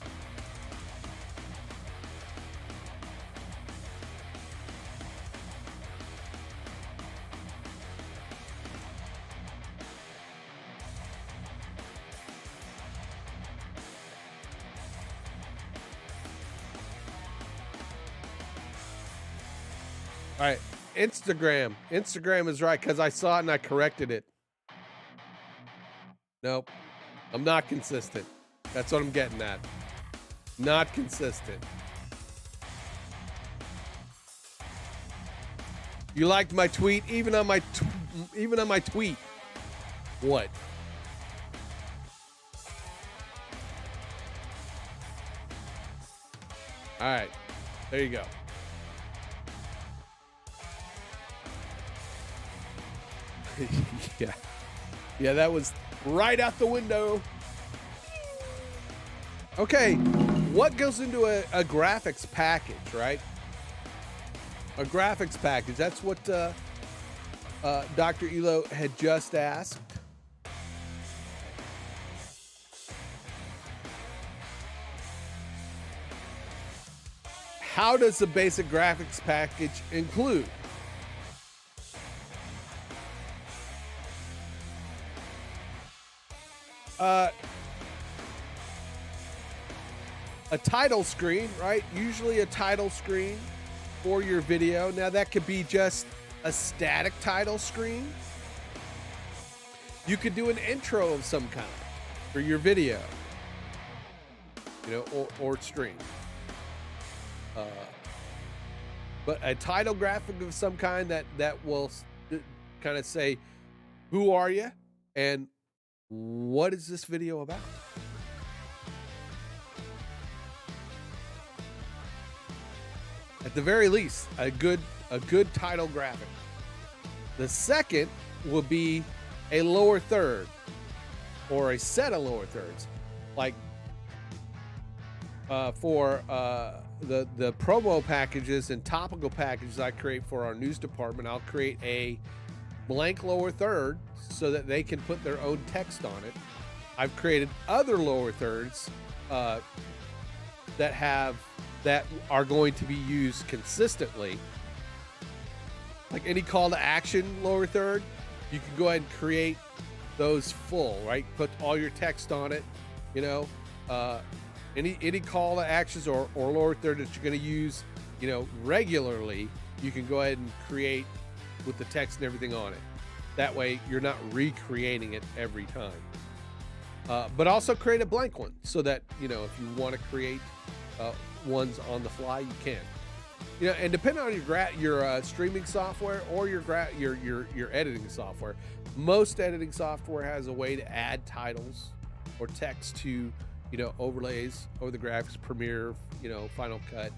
All right, Instagram. Instagram is right because I saw it and I corrected it. Nope, I'm not consistent. That's what I'm getting at. Not consistent. You liked my tweet, even on my tweet. What? All right, there you go. Yeah, that was right out the window. Okay, what goes into a graphics package, right? A graphics package. That's what Dr. Elo had just asked. How does the basic graphics package include? A title screen, right? Usually a title screen for your video. Now that could be just a static title screen. You could do an intro of some kind for your video, or stream. But a title graphic of some kind that will kind of say, who are you and what is this video about? At the very least, a good title graphic. The second will be a lower third or a set of lower thirds. Like for the promo packages and topical packages I create for our news department, I'll create a blank lower third so that they can put their own text on it. I've created other lower thirds that are going to be used consistently. Like any call to action lower third, you can go ahead and create those full, right? Put all your text on it, you know. Any call to actions or lower third that you're going to use, you know, regularly, you can go ahead and create with the text and everything on it. That way you're not recreating it every time. But also create a blank one so that, you know, if you want to create ones on the fly, you can. You know, and depending on your streaming software or your editing software, most editing software has a way to add titles or text to, you know, overlays over the graphics, Premiere, you know, Final Cut.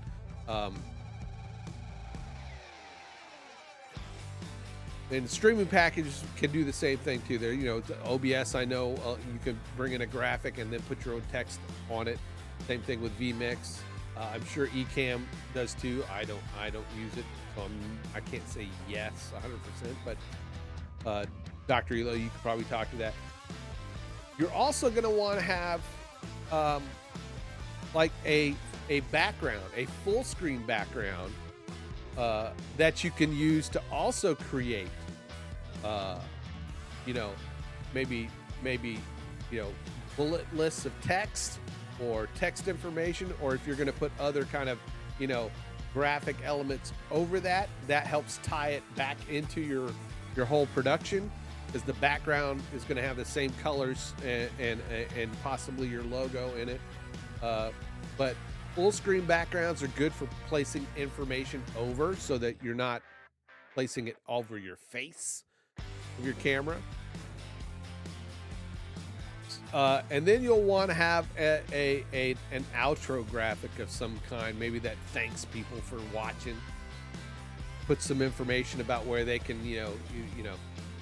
And streaming packages can do the same thing too. There, you know, OBS, I know you can bring in a graphic and then put your own text on it. Same thing with vMix. I'm sure Ecamm does too. I don't use it, so I can't say yes 100%. But Dr. Elo, you could probably talk to that. You're also going to want to have like a background, a full screen background that you can use to also create, you know, maybe you know, bullet lists of text or text information, or if you're going to put other kind of, you know, graphic elements over that, that helps tie it back into your whole production, because the background is going to have the same colors and possibly your logo in it. But full screen backgrounds are good for placing information over so that you're not placing it over your face of your camera. And then you'll want to have an outro graphic of some kind, maybe that thanks people for watching. Put some information about where they can, you know,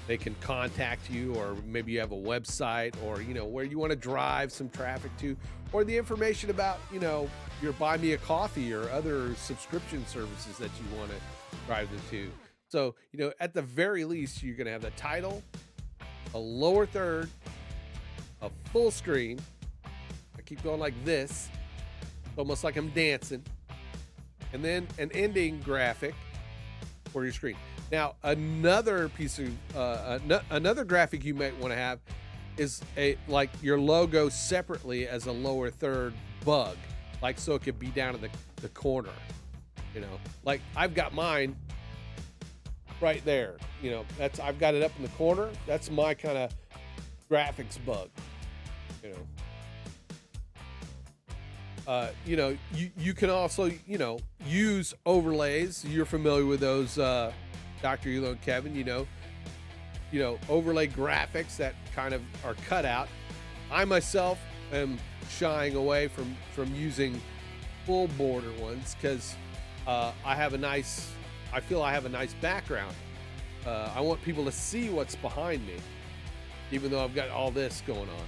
they can contact you, or maybe you have a website, or, you know, where you want to drive some traffic to, or the information about, you know, your Buy Me a Coffee or other subscription services that you want to drive them to. So, you know, at the very least, you're going to have the title, a lower third, a full screen. I keep going like this, almost like I'm dancing, and then an ending graphic for your screen. Now, another piece of another graphic you might want to have is like your logo separately as a lower third bug, like so it could be down in the corner. You know, like I've got mine right there. You know, I've got it up in the corner. That's my kind of graphics bug. You know, you can also, you know, use overlays. You're familiar with those, Dr. Elo and Kevin, you know, overlay graphics that kind of are cut out. I myself am shying away from using full border ones because I feel I have a nice background. I want people to see what's behind me, even though I've got all this going on.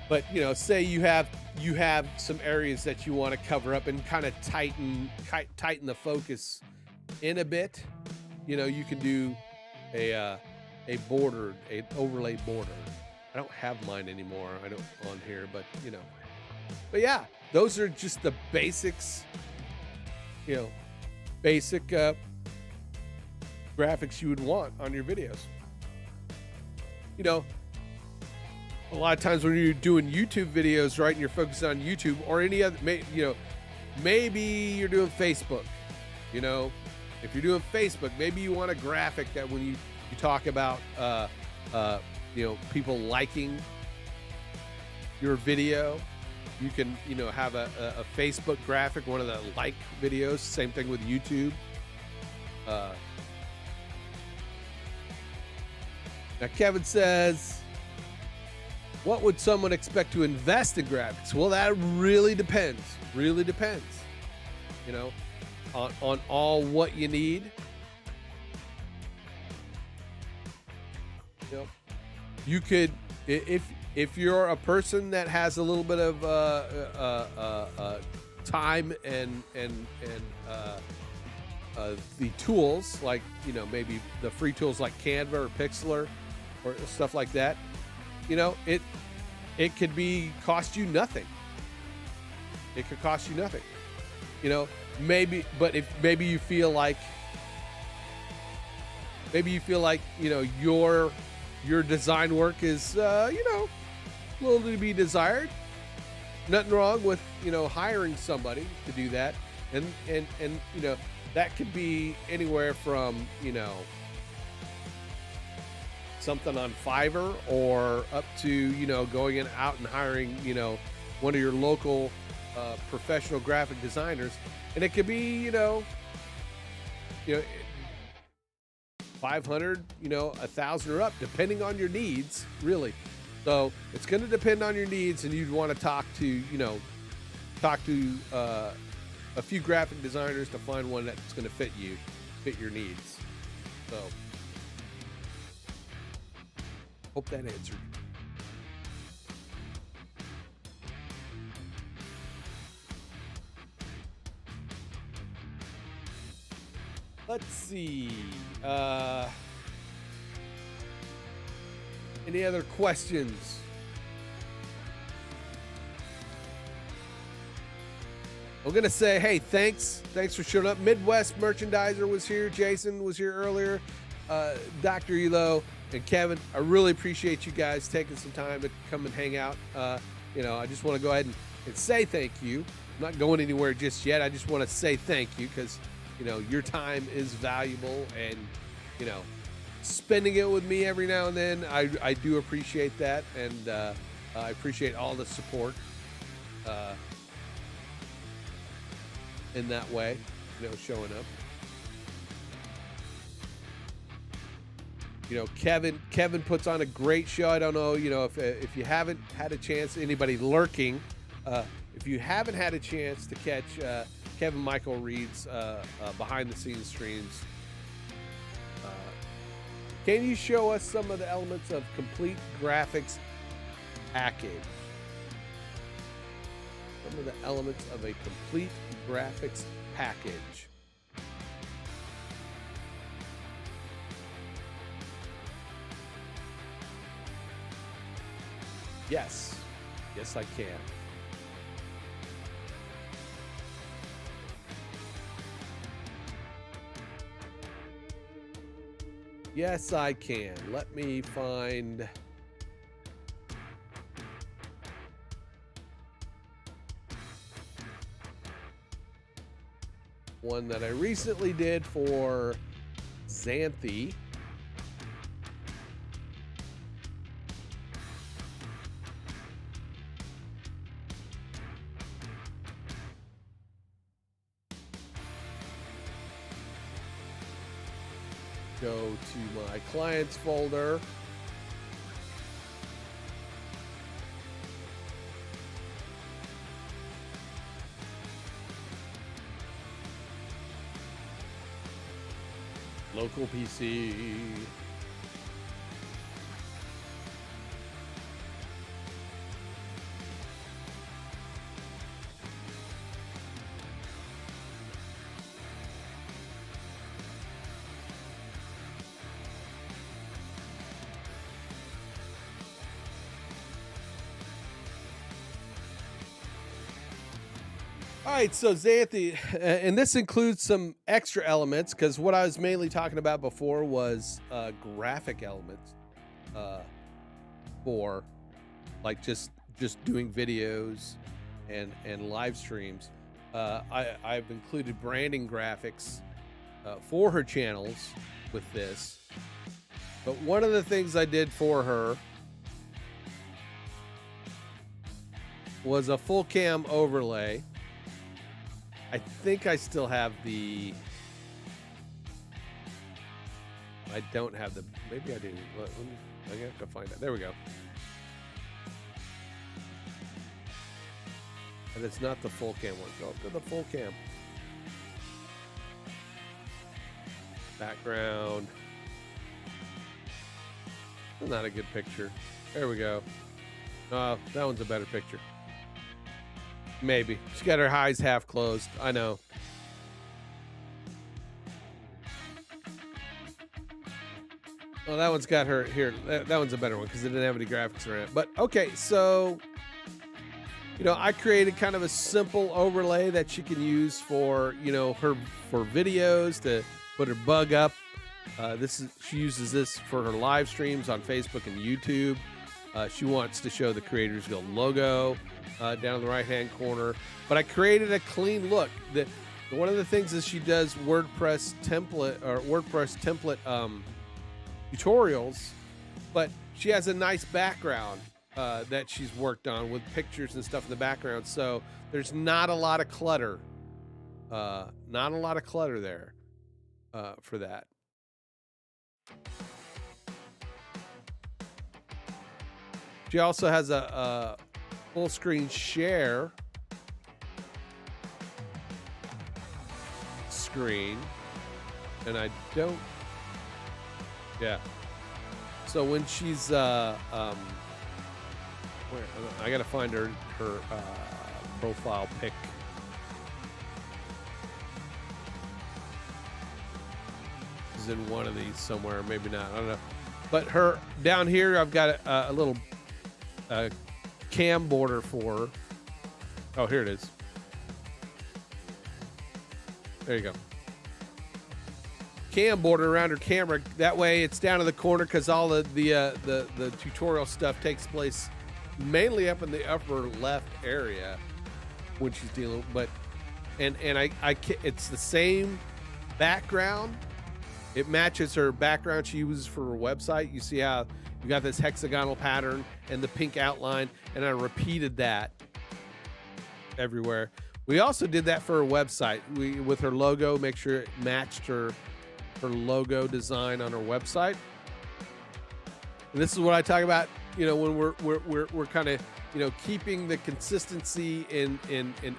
But, you know, say you have some areas that you want to cover up and kind of tighten the focus in a bit. You know, you can do a overlay border. I don't have mine anymore. I don't on here, but you know. But yeah, those are just the basics. You know, basic graphics you would want on your videos. You know, a lot of times when you're doing YouTube videos, right, and you're focused on YouTube or any other, you know, maybe you're doing Facebook. You know, if you're doing Facebook, maybe you want a graphic that when you talk about, you know, people liking your video, you can, you know, have a Facebook graphic, one of the like videos. Same thing with YouTube. Now Kevin says, What would someone expect to invest in graphics? Well, that really depends. Really depends. You know, on all what you need. You know, you could, if you're a person that has a little bit of time and the tools, like, you know, maybe the free tools like Canva or Pixlr or stuff like that, you know, it could be cost you nothing. It could cost you nothing, you know, maybe. But if maybe you feel like you know your design work is you know, a little to be desired. Nothing wrong with, you know, hiring somebody to do that, and you know, that could be anywhere from, you know, something on Fiverr or up to, you know, going out and hiring, you know, one of your local professional graphic designers, and it could be, you know, 500, you know, 1,000 or up, depending on your needs, really. So it's going to depend on your needs, and you'd want to talk to a few graphic designers to find one that's going to fit your needs. So hope that answered. Let's see. Any other questions? I'm going to say, hey, thanks for showing up. Midwest Merchandiser was here. Jason was here earlier. Dr. Elo and Kevin, I really appreciate you guys taking some time to come and hang out. You know, I just want to go ahead and say thank you. I'm not going anywhere just yet. I just want to say thank you because, you know, your time is valuable, and, you know, spending it with me every now and then, I do appreciate that, and I appreciate all the support in that way, you know, showing up. You know, Kevin puts on a great show. I don't know, you know, if you haven't had a chance, anybody lurking, if you haven't had a chance to catch Kevin Michael Reed's behind the scenes streams, can you show us some of the elements of complete graphics package? Some of the elements of a complete graphics package. Yes, I can. Yes, I can. Let me find one that I recently did for Xanthi. Go to my clients folder. Local PC. All right, so Xanthi, and this includes some extra elements, because what I was mainly talking about before was graphic elements for like just doing videos and live streams. I've included branding graphics for her channels with this, but one of the things I did for her was a full cam overlay. I think I still have I don't have maybe I do. I have to find it. There we go. And it's not the full cam one. Go up to the full cam. Background. Not a good picture. There we go. That one's a better picture. Maybe. She's got her eyes half closed. I know. Oh, that one's got her here. That one's a better one because it didn't have any graphics around it. But okay, so I created kind of a simple overlay that she can use for her videos to put her bug up. She uses this for her live streams on Facebook and YouTube. She wants to show the Creators Guild logo down in the right-hand corner. But I created a clean look. One of the things is she does WordPress template tutorials, but she has a nice background that she's worked on with pictures and stuff in the background. So there's not a lot of clutter. Not a lot of clutter there for that. She also has a full screen share screen, and I don't. Yeah. So when she's where I gotta find her profile pic. She's in one of these somewhere, maybe not. I don't know. But her down here, I've got a little cam border for her. Oh, here it is. There you go. Cam border around her camera. That way, it's down in the corner because all the tutorial stuff takes place mainly up in the upper left area when she's dealing. But it's the same background. It matches her background she uses for her website. You see how you got this hexagonal pattern and the pink outline, and I repeated that everywhere. We also did that for her website. With her logo, make sure it matched her logo design on her website. And this is what I talk about, when we're kind of, keeping the consistency in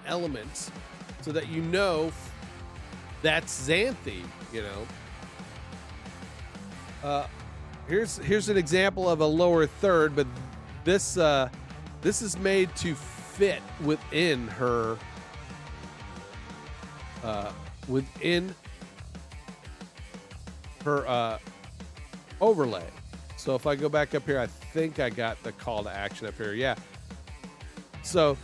elements so that that's Xanthe, Here's an example of a lower third, but this is made to fit within her overlay. So if I go back up here, I think I got the call to action up here. Yeah. So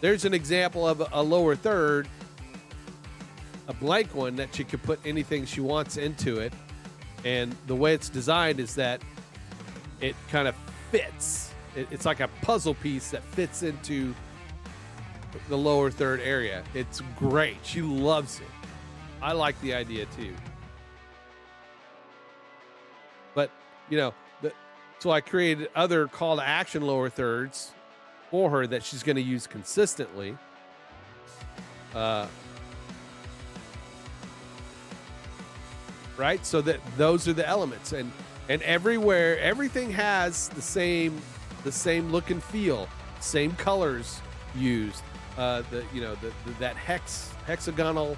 there's an example of a lower third, a blank one that she could put anything she wants into it. And the way it's designed is that it kind of fits. It's like a puzzle piece that fits into the lower third area. It's great. She loves it. I like the idea too. But, so I created other call to action lower thirds for her that she's going to use consistently. Right? So that those are the elements, and everywhere, everything has the same look and feel, same colors used. That hexagonal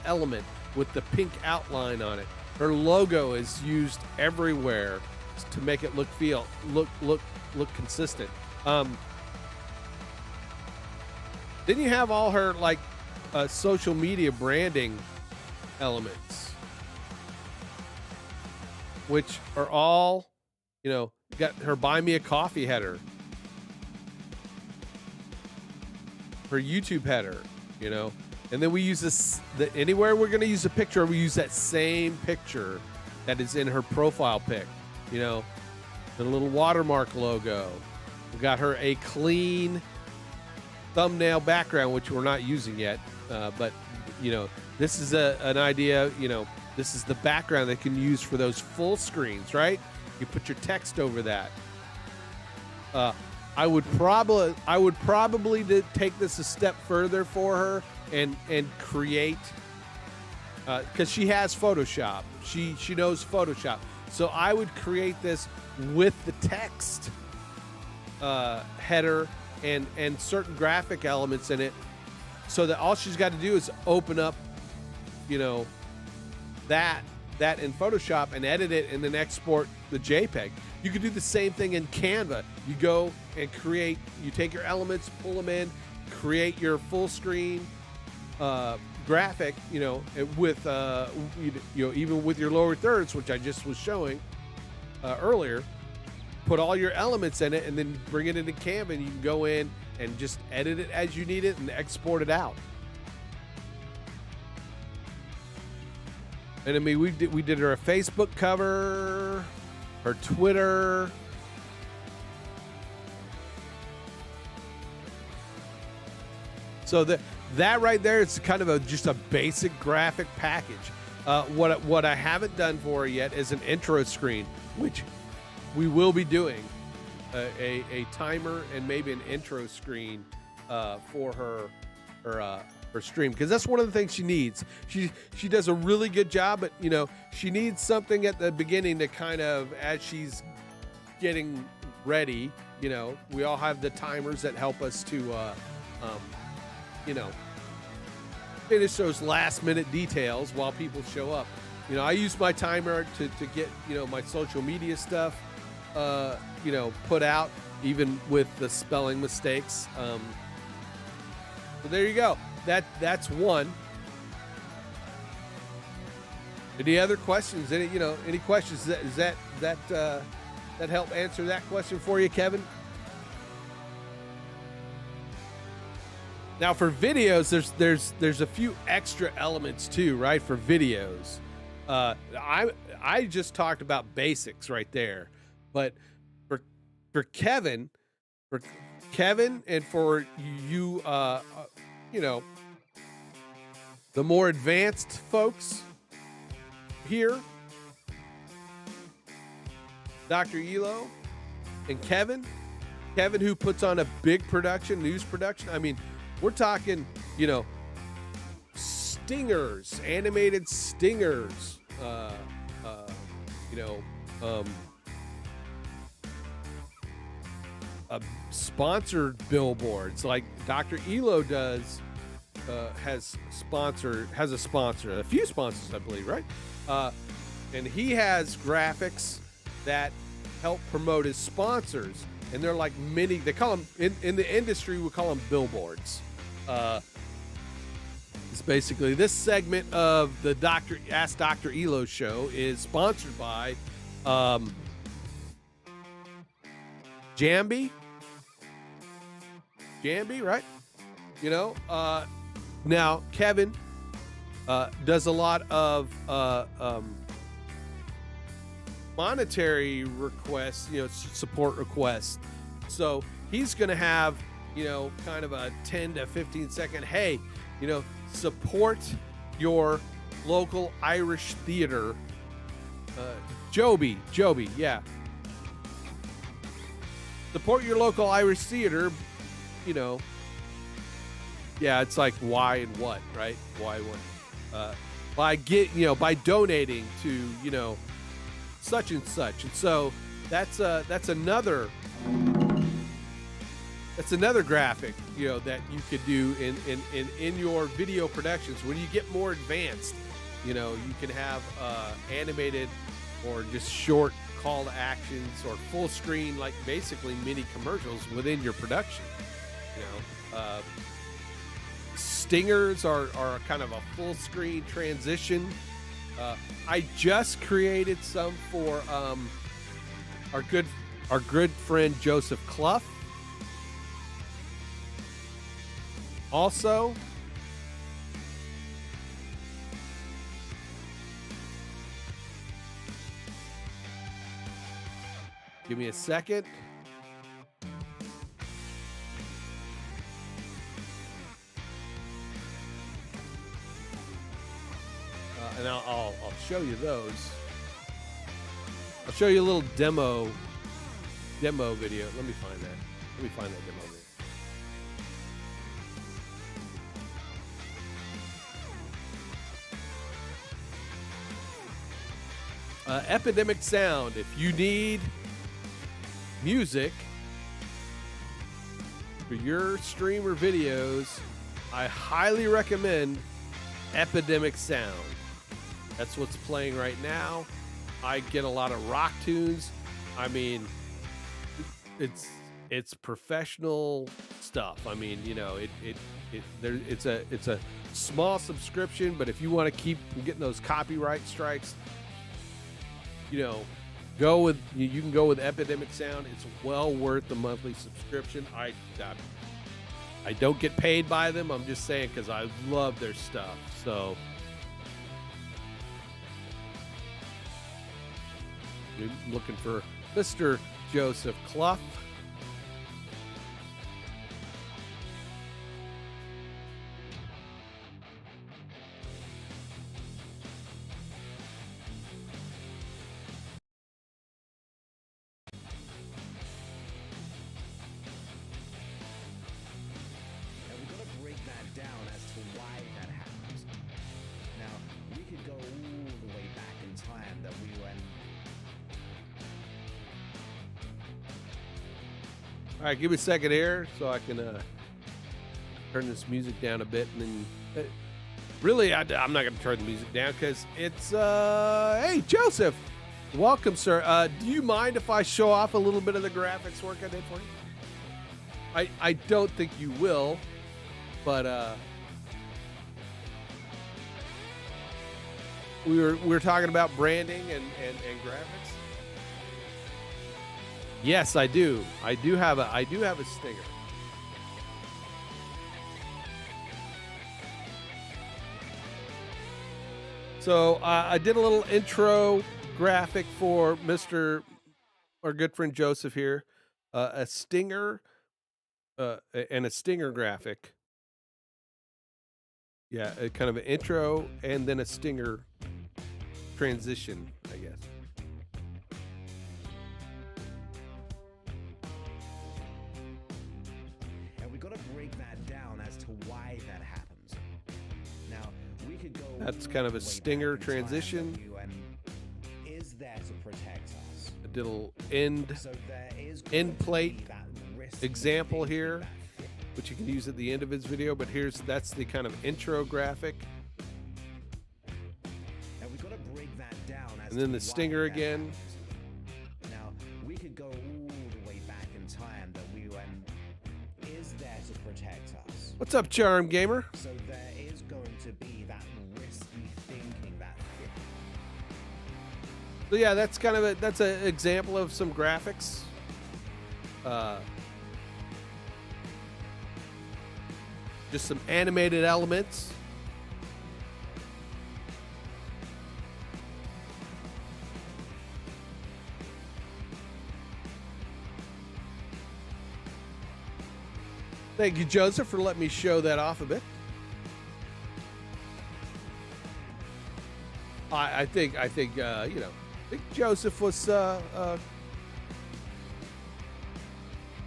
element with the pink outline on it. Her logo is used everywhere to make it look consistent. Then you have all her social media branding elements, which are all, got her buy me a coffee header, her YouTube header, and then we use this, anywhere we're going to use a picture, we use that same picture that is in her profile pic, the little watermark logo. We got her a clean thumbnail background, which we're not using yet. But this is an idea, this is the background they can use for those full screens, right? You put your text over that. I would probably take this a step further for her and create, because she has Photoshop. She knows Photoshop. So I would create this with the text header and certain graphic elements in it so that all she's got to do is open up, that in Photoshop and edit it and then export the JPEG. You could do the same thing in Canva. You go and you take your elements, pull them in, create your full screen graphic, with even with your lower thirds, which I just was showing earlier. Put all your elements in it and then bring it into Canva, and you can go in and just edit it as you need it and export it out. And I mean, we did her a Facebook cover, her Twitter. So that right there is kind of just a basic graphic package. What I haven't done for her yet is an intro screen, which we will be doing, a timer and maybe an intro screen for her stream, because that's one of the things she needs. She does a really good job, but she needs something at the beginning to kind of, as she's getting ready. We all have the timers that help us to finish those last minute details while people show up. I use my timer to get my social media stuff put out, even with the spelling mistakes. So there you go. That's one. Any other questions? Any questions? Is that help answer that question for you, Kevin? Now for videos, there's a few extra elements too, right? For videos, I just talked about basics right there, but for Kevin, and for you, the more advanced folks here, Dr. Elo and Kevin, who puts on a big production, news production. I mean, we're talking, stingers, animated stingers, sponsored billboards like Dr. Elo does. Has a sponsor, a few sponsors, I believe, right? And he has graphics that help promote his sponsors, and they're like mini. They call them in the industry, we call them billboards. It's basically this segment of the Ask Dr. Elo show is sponsored by Jambi, right? Now Kevin does a lot of monetary requests, support requests. So he's going to have, kind of a 10 to 15 second, hey, support your local Irish theater. Joby, yeah. Support your local Irish theater, yeah, it's like why and what, right? Why what? By donating to, such and such. And so that's another graphic, that you could do in your video productions. When you get more advanced, you can have animated or just short call to actions or full screen, like basically mini commercials within your production. Stingers are kind of a full screen transition. I just created some for our good friend Joseph Clough. Also, give me a second. And I'll show you those. I'll show you a little demo video. Let me find that demo video. Epidemic Sound. If you need music for your stream or videos, I highly recommend Epidemic Sound. That's what's playing right now. I get a lot of rock tunes. I mean, it's professional stuff. I mean, you know, it's a small subscription, but if you want to keep from getting those copyright strikes, you know, you can go with Epidemic Sound. It's well worth the monthly subscription. I don't get paid by them. I'm just saying because I love their stuff. So you're looking for Mr. Joseph Clough. All right, give me a second here so I can turn this music down a bit. And then, really, I'm not going to turn the music down because it's, hey, Joseph, welcome, sir. Do you mind if I show off a little bit of the graphics work I did for you? I don't think you will, but we were talking about branding and graphics. Yes, I do. I do have a stinger. So I did a little intro graphic for our good friend Joseph here, a stinger, and a stinger graphic. Yeah, a kind of an intro and then a stinger transition, I guess. That's kind of a stinger transition. Is there to protect us. A little end plate example here, which you can use at the end of his video. But that's the kind of intro graphic. And we've got to break that down. And then the stinger again. Now we could go all the way back in time that we went. Is there to protect us. What's up, Charm Gamer? So there is going to be that risky thinking that. So yeah, that's kind of that's an example of some graphics. Just some animated elements. Thank you, Joseph, for letting me show that off a bit. I think Joseph was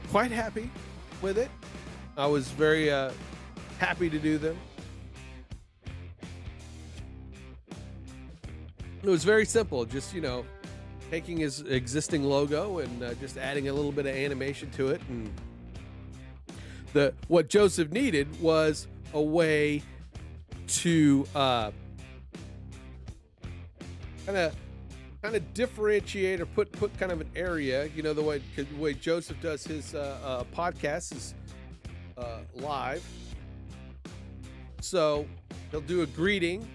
quite happy with it. I was very happy to do them. It was very simple, just taking his existing logo and just adding a little bit of animation to it. And what Joseph needed was a way to kind of differentiate or put kind of an area, the way Joseph does his podcast is live. So he'll do a greeting,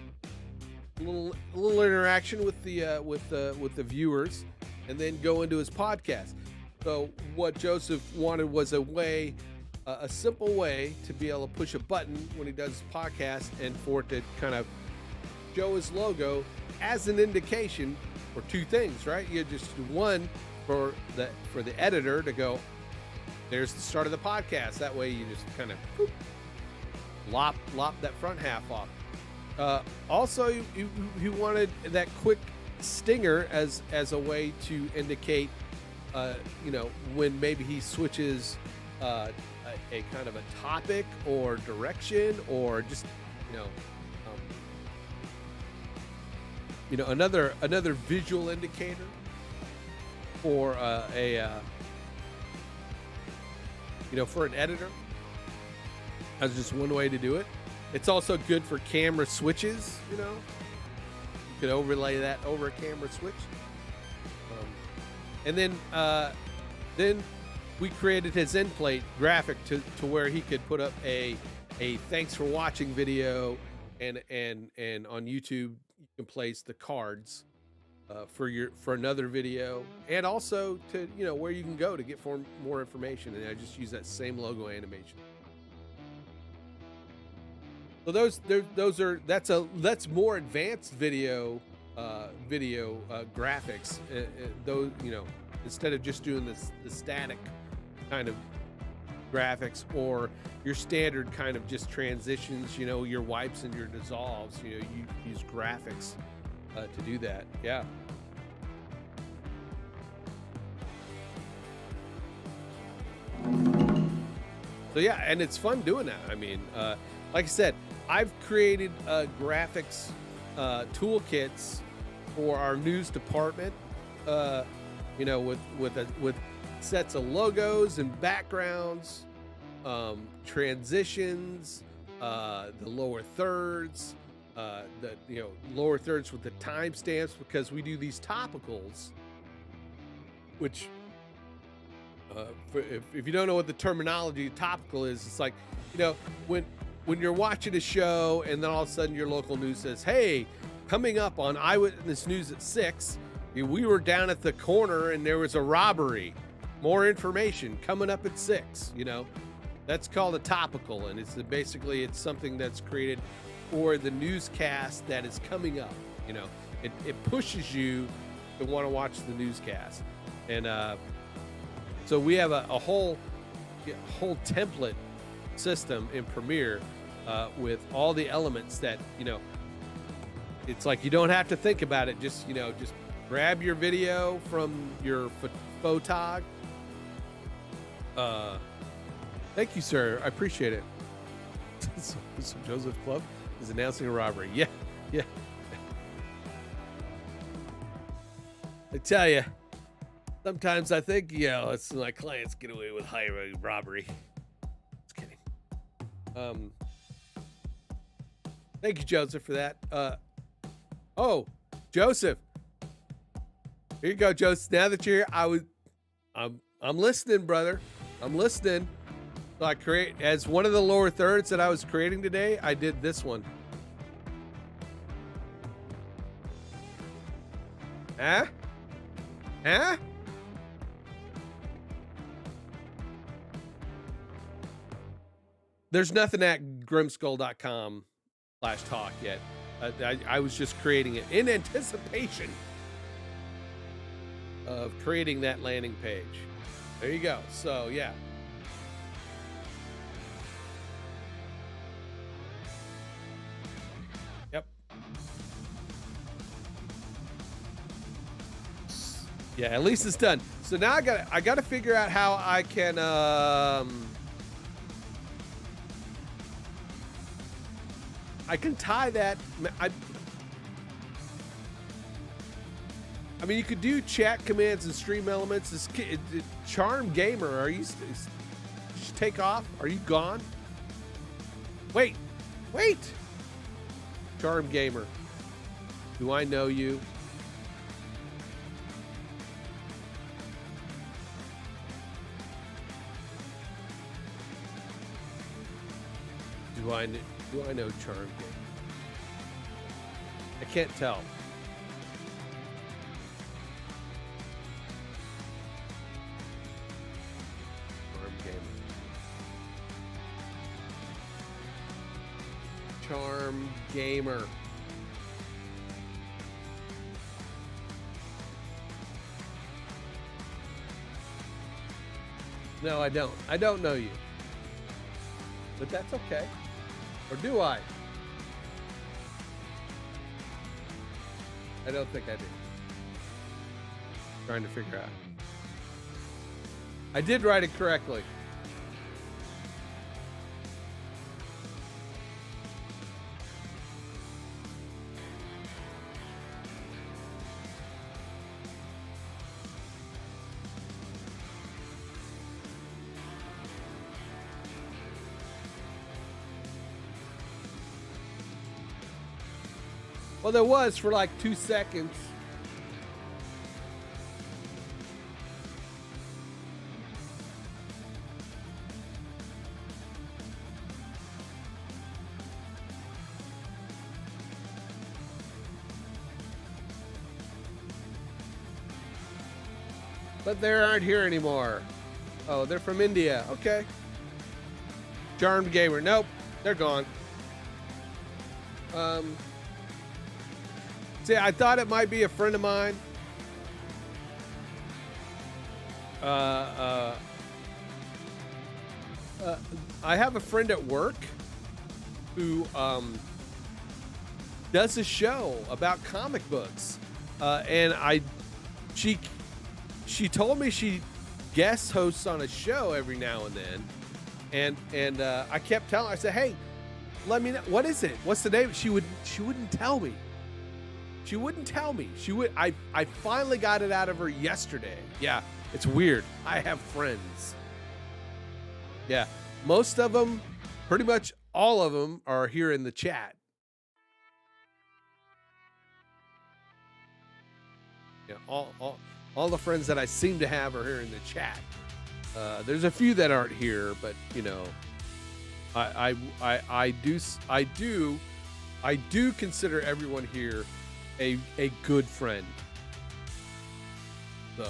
a little interaction with the viewers, and then go into his podcast. So what Joseph wanted was a simple way to be able to push a button when he does his podcast, and for it to kind of show his logo as an indication for two things, right? You just one for the editor to go, there's the start of the podcast. That way you just kind of lop that front half off. Also, he wanted that quick stinger as a way to indicate, when maybe he switches a kind of a topic or direction, or just another visual indicator for for an editor. That's just one way to do it. It's also good for camera switches, you know. You could overlay that over a camera switch. And then we created his end plate graphic to where he could put up a thanks for watching video, and on YouTube you can place the cards for another video, and also to, you know, where you can go to get more information. And I just use that same logo animation. So that's more advanced video graphics. Those, you know, instead of just doing the static kind of graphics or your standard kind of just transitions, you know, your wipes and your dissolves, you know, you use graphics to do that. Yeah. So yeah, and it's fun doing that. I mean, like I said, I've created graphics toolkits for our news department, you know, with sets of logos and backgrounds, transitions, the lower thirds, lower thirds with the timestamps, because we do these topicals, which if you don't know what the terminology topical is, it's like, you know, when you're watching a show and then all of a sudden your local news says, hey, coming up on Eyewitness News at 6, we were down at the corner and there was a robbery. More information coming up at 6, you know. That's called a topical, and it's basically something that's created for the newscast that is coming up, you know. It pushes you to want to watch the newscast. And so we have a whole template system in Premiere with all the elements that, you know, it's like you don't have to think about it. Just, you know, just grab your video from your photog. Thank you, sir. I appreciate it. So Joseph Club is announcing a robbery. Yeah. I tell you, sometimes I think, you know, it's my clients get away with highway robbery. Just kidding. Thank you, Joseph, for that. Oh, Joseph. Here you go, Joseph. Now that you're here, I'm listening, brother. I'm listening. So I create, as one of the lower thirds that I was creating today, I did this one. Huh? There's nothing at grimskull.com/talk yet. I was just creating it in anticipation of creating that landing page. There you go. So yeah. Yep. Yeah, at least it's done. So now I gotta figure out how I can I can tie that. I mean, you could do chat commands and stream elements. Charm Gamer, are you just take off? Are you gone? Wait. Charm Gamer, do I know you? Do I know Charm Gamer? I can't tell. Charm Gamer. No, I don't. I don't know you. But that's okay. Or do I? I don't think I do. Trying to figure out. I did write it correctly. Well, there was for like 2 seconds. But they aren't here anymore. Oh, they're from India. Okay. Charmed Gamer. Nope. They're gone. See, I thought it might be a friend of mine. I have a friend at work who does a show about comic books, and she told me she guest hosts on a show every now and then, and I kept telling her, I said, hey, let me know, what is it? What's the name? She wouldn't tell me. She wouldn't tell me. I finally got it out of her yesterday. Yeah, it's weird. I have friends. Yeah, most of them, pretty much all of them are here in the chat. Yeah, all the friends that I seem to have are here in the chat. There's a few that aren't here, but you know, I do consider everyone here a good friend. So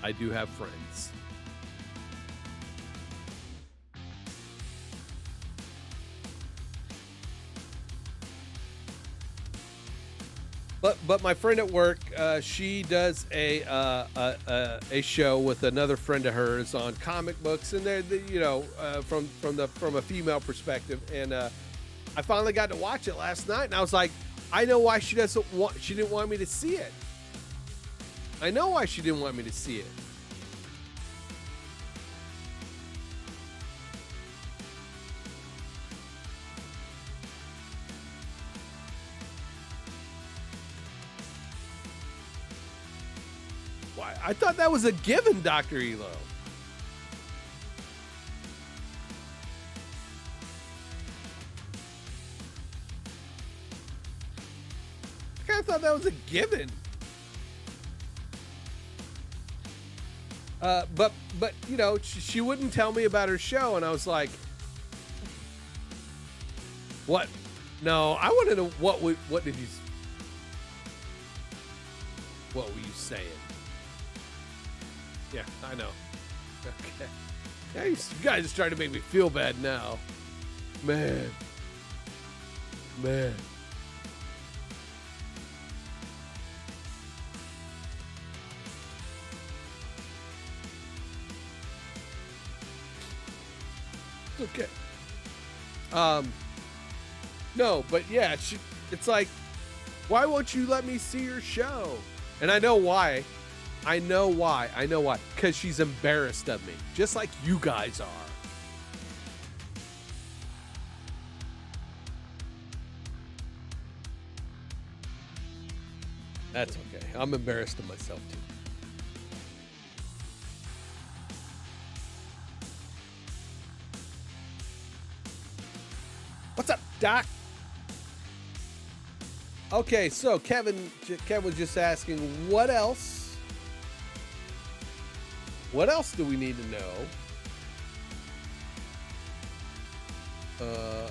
I do have friends. But my friend at work, she does a show with another friend of hers on comic books, and they're you know, from a female perspective. And I finally got to watch it last night, and I was like, I know why she didn't want me to see it. I know why she didn't want me to see it. Why? I thought that was a given, Dr. Elo. I thought that was a given. But you know, she wouldn't tell me about her show, and I was like, what? No, I want to know what were you saying? Yeah, I know. Okay. Yeah, you guys are starting to make me feel bad now. Man. Okay. No, but yeah, it's like, why won't you let me see your show? And I know why. I know why. Because she's embarrassed of me, just like you guys are. That's okay. I'm embarrassed of myself too. What's up, Doc? Okay, so Kevin was just asking, what else do we need to know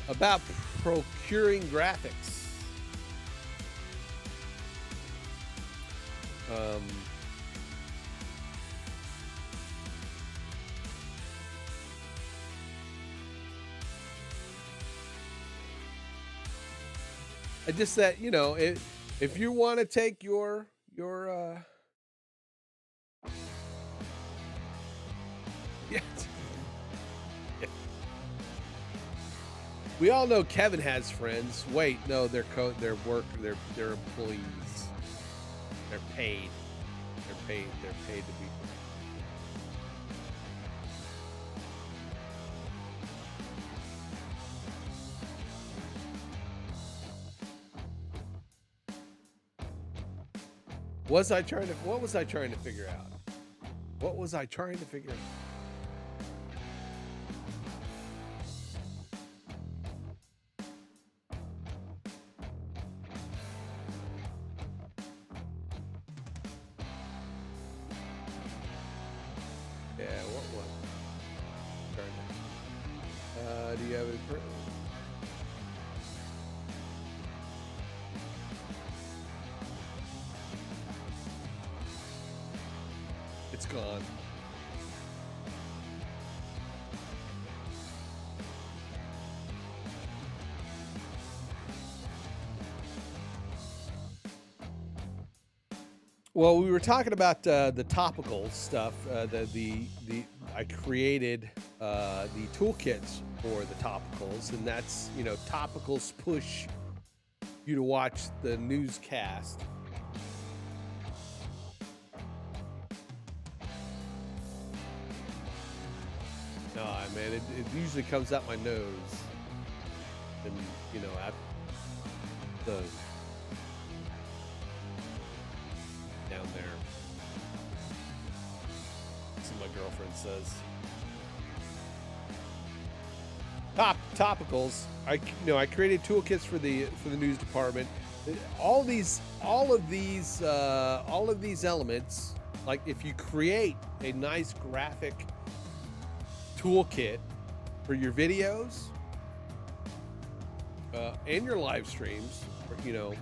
about procuring graphics? I just said, you know, if you want to take your yeah. We all know Kevin has friends. Wait, no, they're employees. They're paid. They're paid to be. What was I trying to figure out? What was I trying to figure out? Yeah, what one? Do you have it? It's gone. Well, we were talking about the topical stuff. I created the toolkits for the topicals, and that's, you know, topicals push you to watch the newscast. Oh man, it usually comes out my nose, and you know, at the down there. That's what my girlfriend says. Topicals. I created toolkits for the news department. All of these elements, like if you create a nice graphic toolkit for your videos and your live streams, you know,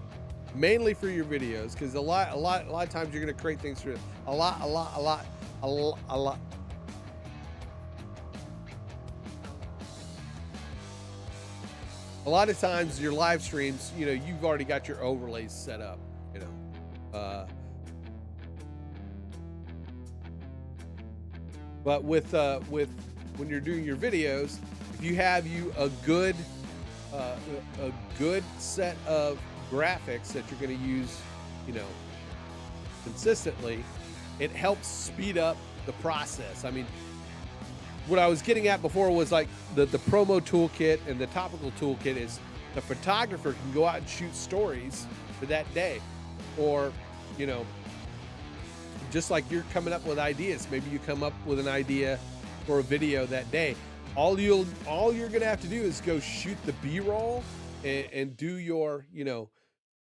mainly for your videos, because a lot of times you're going to create things for a lot. A lot of times your live streams, you know, you've already got your overlays set up, you know. But with when you're doing your videos, if you have a good set of graphics that you're going to use, you know, consistently, it helps speed up the process. I mean, what I was getting at before was like the promo toolkit and the topical toolkit is the photographer can go out and shoot stories for that day, or, you know, just like you're coming up with ideas. Maybe you come up with an idea for a video that day. All you're gonna have to do is go shoot the B-roll and do your, you know,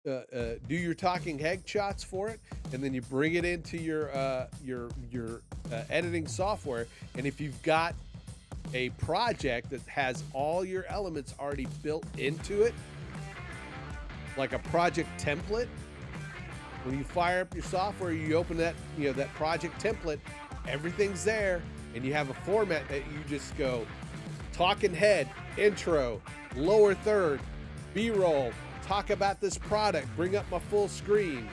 do your talking head shots for it, and then you bring it into your editing software. And if you've got a project that has all your elements already built into it, like a project template, when you fire up your software, you open that, you know, that project template, everything's there, and you have a format that you just go talking head, intro, lower third, B-roll, talk about this product, bring up my full screen,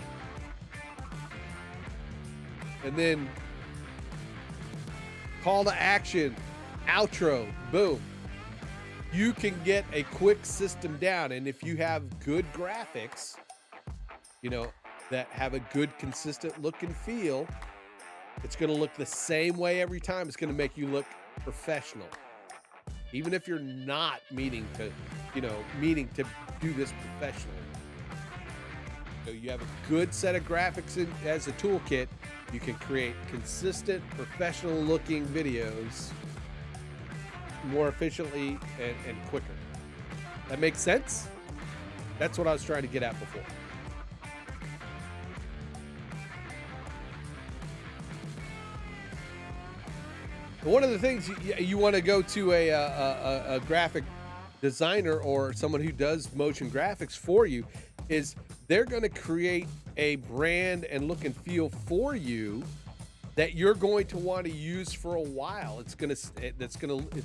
and then call to action, outro, boom. You can get a quick system down. And if you have good graphics, you know, that have a good consistent look and feel, it's going to look the same way every time. It's going to make you look professional, even if you're not meaning to do this professionally. So you have a good set of graphics as a toolkit, you can create consistent, professional looking videos more efficiently and quicker. That makes sense? That's what I was trying to get at before. One of the things you want to go to a graphic designer or someone who does motion graphics for you is they're going to create a brand and look and feel for you that you're going to want to use for a while. It's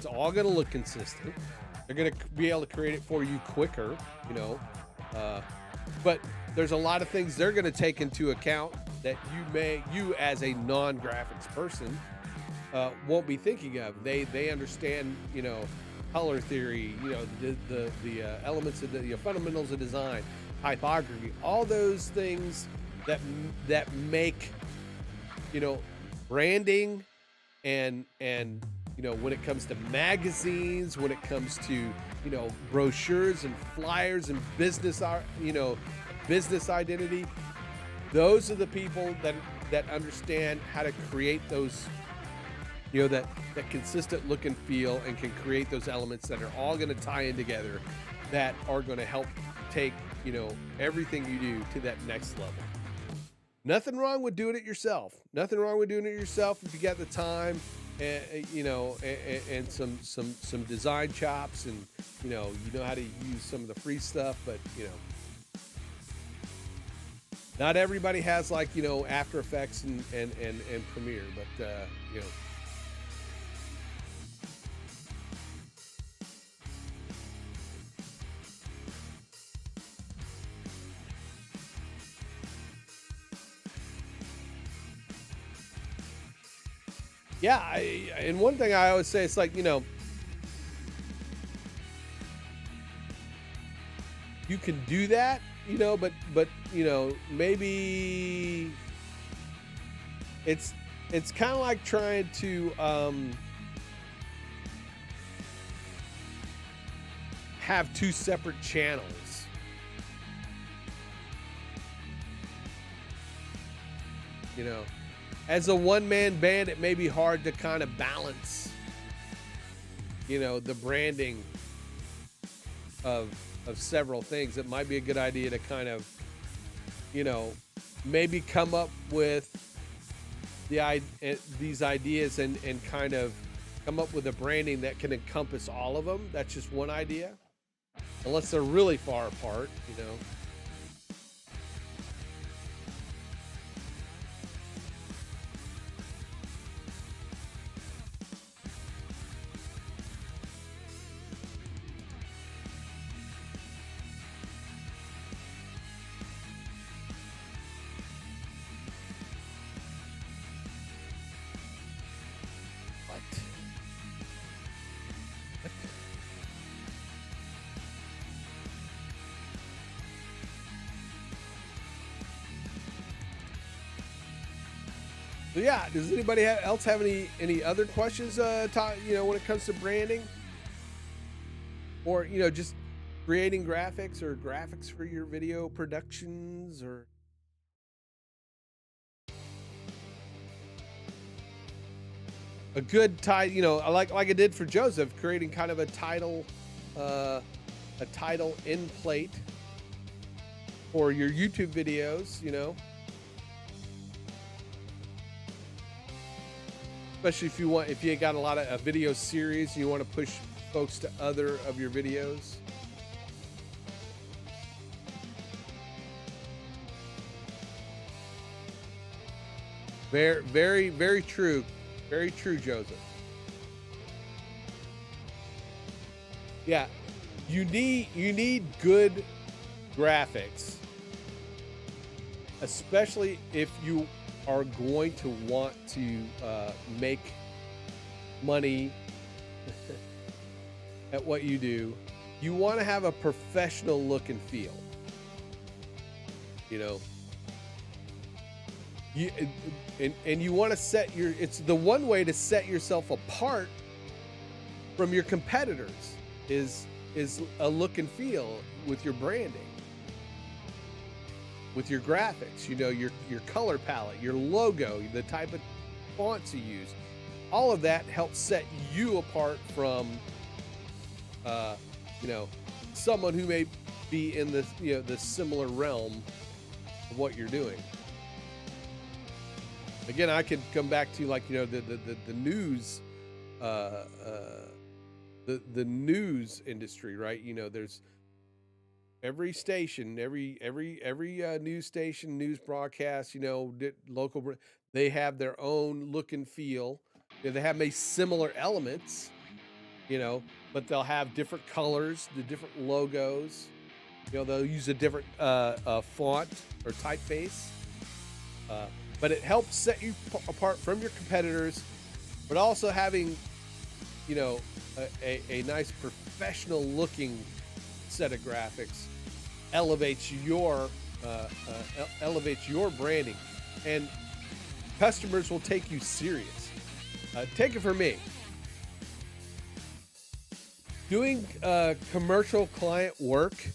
all going to look consistent. They're going to be able to create it for you quicker, you know. But there's a lot of things they're going to take into account that you as a non-graphics person won't be thinking of. They understand, you know, color theory, you know, the elements of the fundamentals of design, typography, all those things that make, you know, branding and you know, when it comes to magazines, when it comes to, you know, brochures and flyers and business identity, those are the people that understand how to create those, you know, that consistent look and feel, and can create those elements that are all going to tie in together, that are going to help take, you know, everything you do to that next level. Nothing wrong with doing it yourself. Nothing wrong with doing it yourself if you got the time, and and some design chops, and you know how to use some of the free stuff. But not everybody has like After Effects and Premiere. But yeah, and one thing I always say, it's like, you can do that, but maybe it's kind of like trying to have two separate channels. As a one-man band, it may be hard to kind of balance, the branding of several things. It might be a good idea to kind of, maybe come up with these ideas and kind of come up with a branding that can encompass all of them. That's just one idea, unless they're really far apart, So yeah, does anybody else have any other questions? When it comes to branding, or just creating graphics or graphics for your video productions, or a good title. Like I did for Joseph, creating kind of a title end plate for your YouTube videos. Especially if you got a lot of video series and you want to push folks to other of your videos. Very, very, very true. Very true, Joseph. Yeah. You need good graphics, especially if you are going to want to make money at what you do. You want to have a professional look and feel. You want to it's the one way to set yourself apart from your competitors is a look and feel with your branding, with your graphics, your color palette, your logo, the type of fonts you use. All of that helps set you apart from someone who may be in the similar realm of what you're doing. Again, I could come back to the news, the news industry, right? There's every station, every news station, news broadcast, local, they have their own look and feel. They have maybe similar elements, but they'll have different colors, the different logos. They'll use a different font or typeface. But it helps set you apart from your competitors, but also having, a nice professional looking set of graphics elevates your branding, and customers will take you serious. Take it from me. Doing commercial client work,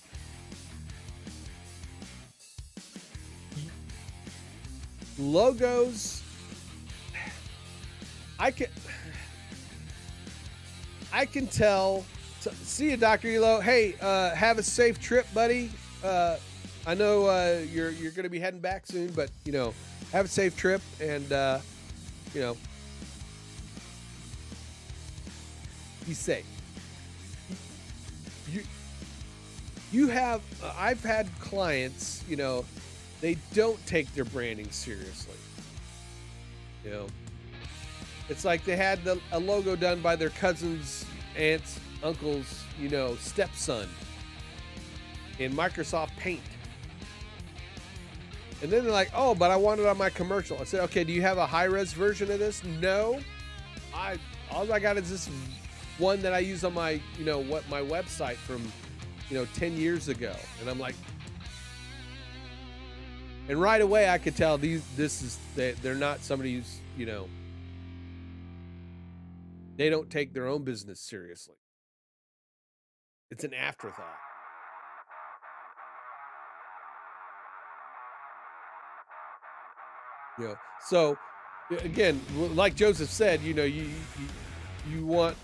logos, I can tell. See you, Dr. Elo. Hey, have a safe trip, buddy. I know you're going to be heading back soon, but have a safe trip, and be safe. You have I've had clients, they don't take their branding seriously. It's like they had a logo done by their cousin's, aunt's, uncle's, stepson in Microsoft Paint. And then they're like, oh, but I want it on my commercial. I said, okay, do you have a high-res version of this? No. All I got is this one that I use on my, my website from, 10 years ago. And I'm like, and right away I could tell they're not somebody who's, they don't take their own business seriously. It's an afterthought. So again, like Joseph said, you want,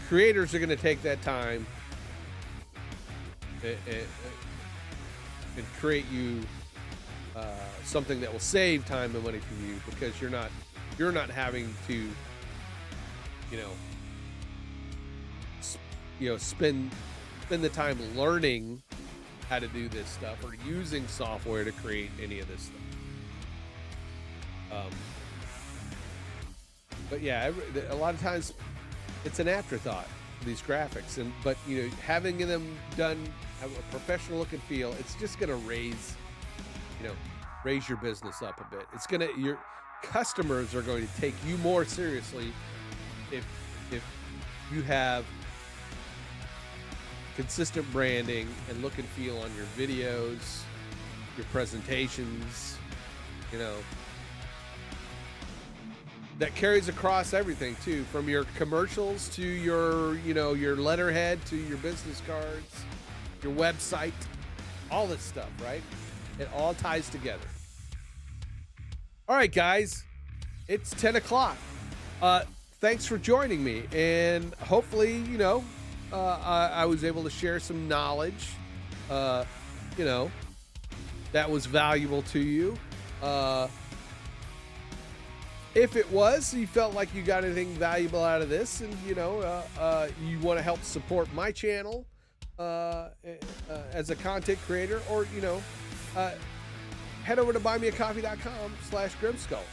creators are going to take that time and create you something that will save time and money for you, because you're not having to, spend the time learning how to do this stuff or using software to create any of this stuff. But yeah, a lot of times it's an afterthought, these graphics, but having them done, have a professional look and feel, it's just going to raise your business up a bit. Your customers are going to take you more seriously if you have consistent branding and look and feel on your videos, your presentations, that carries across everything too, from your commercials to your, your letterhead, to your business cards, your website, all this stuff, right? It all ties together. All right, guys, it's 10 o'clock. Thanks for joining me, and hopefully, I was able to share some knowledge, that was valuable to you. If it was, you felt like you got anything valuable out of this, and you want to help support my channel as a content creator, or head over to buymeacoffee.com/Grimskull.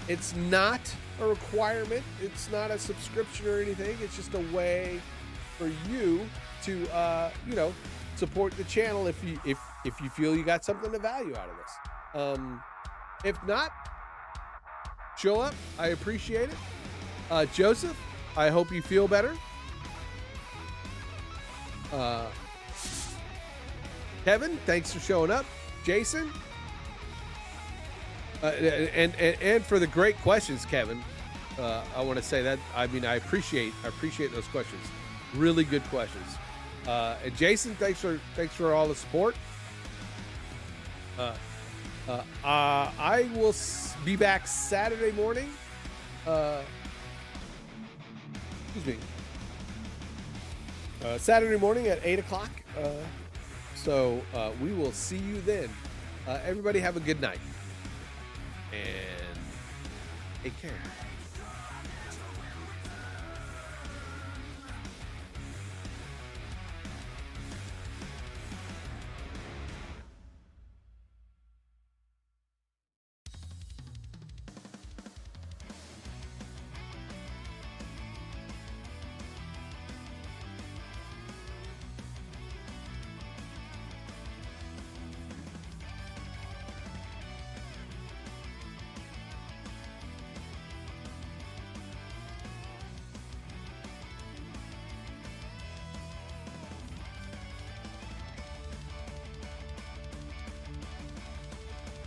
It's not a requirement. It's not a subscription or anything. It's just a way for you to support the channel if you feel you got something of value out of this. If not, show up. I appreciate it. Joseph, I hope you feel better. Kevin, thanks for showing up. Jason, and for the great questions, Kevin. I want to say that I appreciate those questions. Really good questions. And Jason, thanks for all the support. I will be back Saturday morning. Saturday morning at 8 o'clock. So we will see you then. Everybody have a good night. And take care.